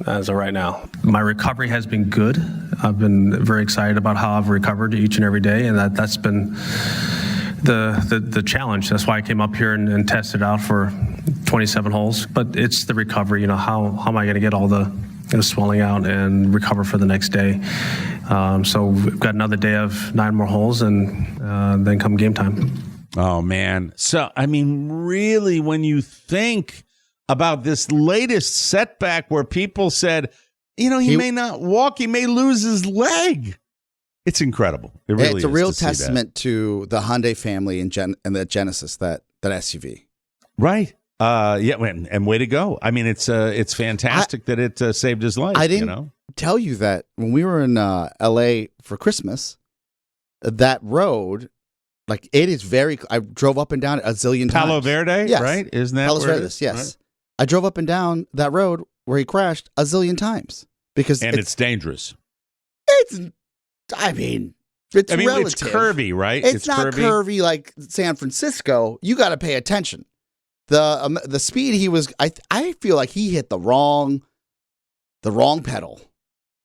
As of right now, my recovery has been good. I've been very excited about how I've recovered each and every day, and that's been the challenge. That's why I came up here and tested out for 27 holes. But it's the recovery. You know, how am I going to get all the swelling out and recover for the next day? So we've got another day of 9 more holes, and then come game time. Oh, man. So, I mean, really, when you think about this latest setback where people said, you know, he may not walk, he may lose his leg. It's incredible. It really It's a is real to see testament to the Hyundai family and the Genesis, that SUV. Right. Yeah, and way to go. I mean, it's fantastic that it saved his life. I didn't tell you that when we were in L.A. for Christmas, that road, like, it is very. I drove up and down it a zillion times. Palo Verde, yes. right? Isn't that Palos where it Verdes? is? Yes, Right. I drove up and down that road where he crashed a zillion times because it's dangerous. It's relative. It's curvy, right? It's not curvy like San Francisco. You got to pay attention. The speed he was, I feel like he hit the wrong pedal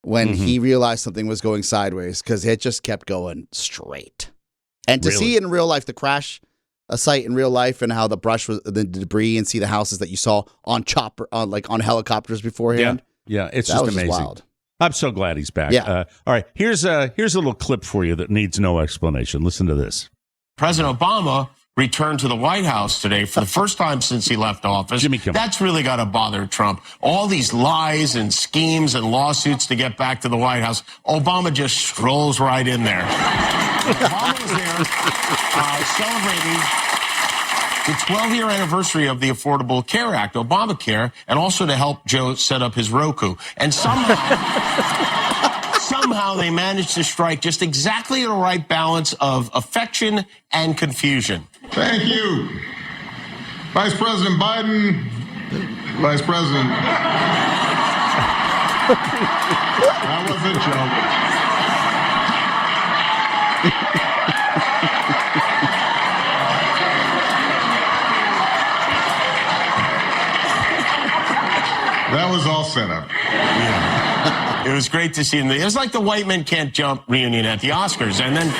when he realized something was going sideways, because it just kept going straight. And to see it in real life, the crash site in real life, and how the brush was the debris, and see the houses that you saw on helicopters beforehand. Yeah, it's that just was amazing. wild. I'm so glad he's back. Yeah. All right, here's a little clip for you that needs no explanation. Listen to this. President Obama returned to the White House today for the first time since he left office. Jimmy Kimmel. That's really got to bother Trump. All these lies and schemes and lawsuits to get back to the White House. Obama just strolls right in there. Obama was there celebrating the 12-year anniversary of the Affordable Care Act, Obamacare, and also to help Joe set up his Roku. And somehow they managed to strike just exactly the right balance of affection and confusion. Thank you. Vice President Biden, Vice President. That was a joke. That was all set up. Yeah. It was great to see him. It was like the White Men Can't Jump reunion at the Oscars. And then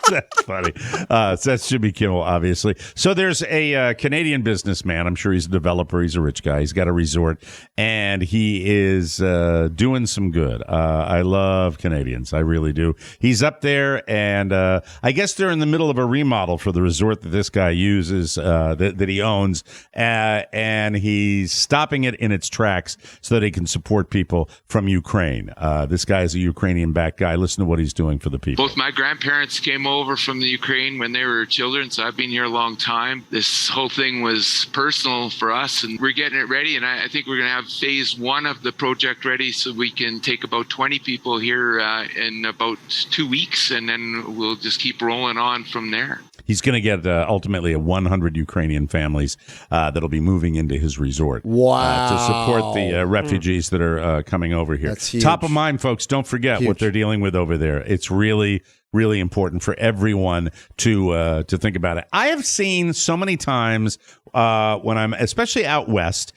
That's funny. That's Jimmy Kimmel, obviously. So there's a Canadian businessman. I'm sure he's a developer. He's a rich guy. He's got a resort, and he is doing some good. I love Canadians. I really do. He's up there, and I guess they're in the middle of a remodel for the resort that this guy uses, that he owns, and he's stopping it in its tracks so that he can support people from Ukraine. This guy is a Ukrainian-backed guy. Listen to what he's doing for the people. Both my grandparents came over from the Ukraine when they were children, so I've been here a long time. This whole thing was personal for us, and we're getting it ready, and I think we're going to have phase 1 of the project ready so we can take about 20 people here in about 2 weeks, and then we'll just keep rolling on from there. He's going to get ultimately 100 Ukrainian families that'll be moving into his resort. Wow. To support the refugees that are coming over here. That's huge. Top of mind, folks. Don't forget what they're dealing with over there. It's really, really important for everyone to think about it. I have seen so many times when I'm, especially out west,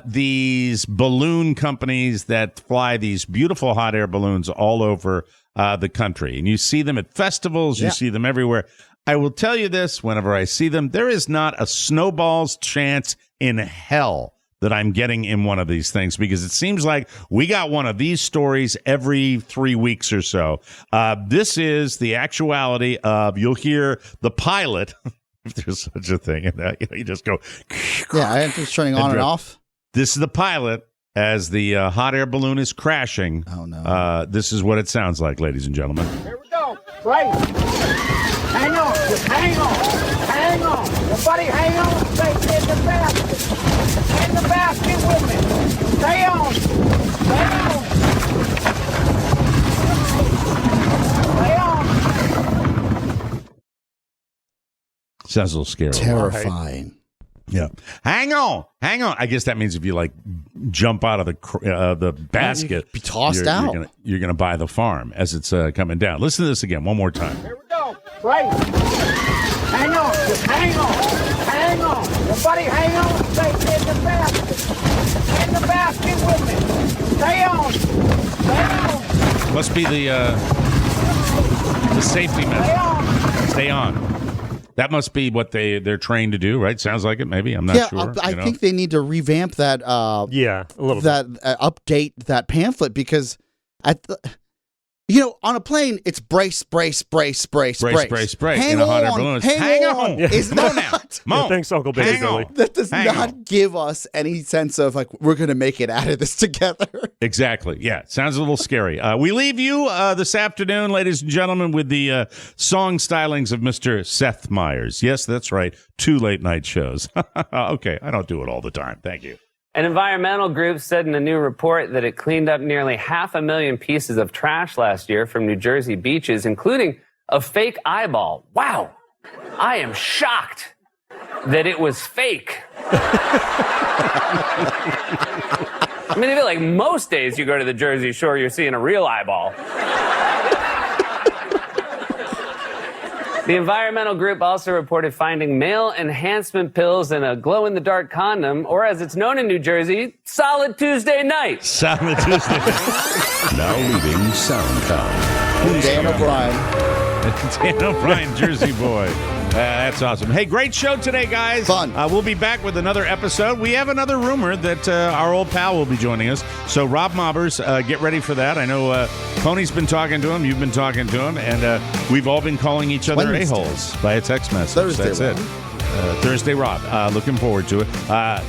these balloon companies that fly these beautiful hot air balloons all over the country. And you see them at festivals. You see them everywhere. I will tell you this, whenever I see them, there is not a snowball's chance in hell that I'm getting in one of these things, because it seems like we got one of these stories every 3 weeks or so. This is the actuality of, you'll hear the pilot, if there's such a thing, and you just go. Yeah, I am just turning on and off. This is the pilot, as the hot air balloon is crashing. Oh, no. This is what it sounds like, ladies and gentlemen. Here we go. Right. Hang on. Just hang on. Hang on. Everybody hang on. Stay in the basket. In the basket with me. Stay on. Stay on. Stay on. Sounds a little scary. Terrifying. Yeah. Hang on. I guess that means if you like jump out of the basket, be tossed out. You're gonna buy the farm as it's coming down. Listen to this again one more time. Here we go. Right. Hang on. Just hang on. Hang on. Everybody hang on. Stay in the basket. In the basket with me. Stay on. Stay on. Must be the safety measure. Stay on. That must be what they're trained to do, right? Sounds like it. Maybe I'm not sure. I think they need to revamp that. A little bit. Update that pamphlet because on a plane it's brace. Brace Hang in a hot air on, balloon. Hang on. Is not. Yeah, thanks, Uncle Billy. That does not give us any sense of like we're going to make it out of this together. Exactly. Yeah. Sounds a little scary. We leave you this afternoon, ladies and gentlemen, with the song stylings of Mr. Seth Meyers. Yes, that's right. 2 late night shows. Okay. I don't do it all the time. Thank you. An environmental group said in a new report that it cleaned up nearly 500,000 pieces of trash last year from New Jersey beaches, including a fake eyeball. Wow. I am shocked that it was fake. I mean, I feel like most days you go to the Jersey Shore, you're seeing a real eyeball. The environmental group also reported finding male enhancement pills in a glow-in-the-dark condom, or as it's known in New Jersey, Solid Tuesday Night. Solid Tuesday Night. Now leaving SoundCloud. Dan O'Brien. Dan O'Brien, Jersey boy. That's awesome. Hey, great show today, guys. Fun. We'll be back with another episode. We have another rumor that our old pal will be joining us. So, Rob Mobbers, get ready for that. I know Pony's been talking to him. You've been talking to him. And we've all been calling each other a-holes by a text message. That's it. Thursday, Rob. Looking forward to it.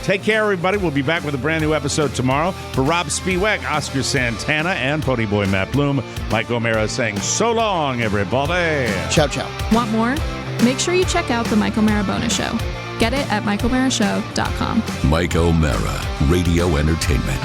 Take care, everybody. We'll be back with a brand new episode tomorrow. For Rob Spiewak, Oscar Santana, and Ponyboy Matt Bloom, Mike O'Mara saying so long, everybody. Ciao, ciao. Want more? Make sure you check out the Mike O'Mara Bonus Show. Get it at MikeO'MaraShow.com. Mike O'Mara, Radio Entertainment.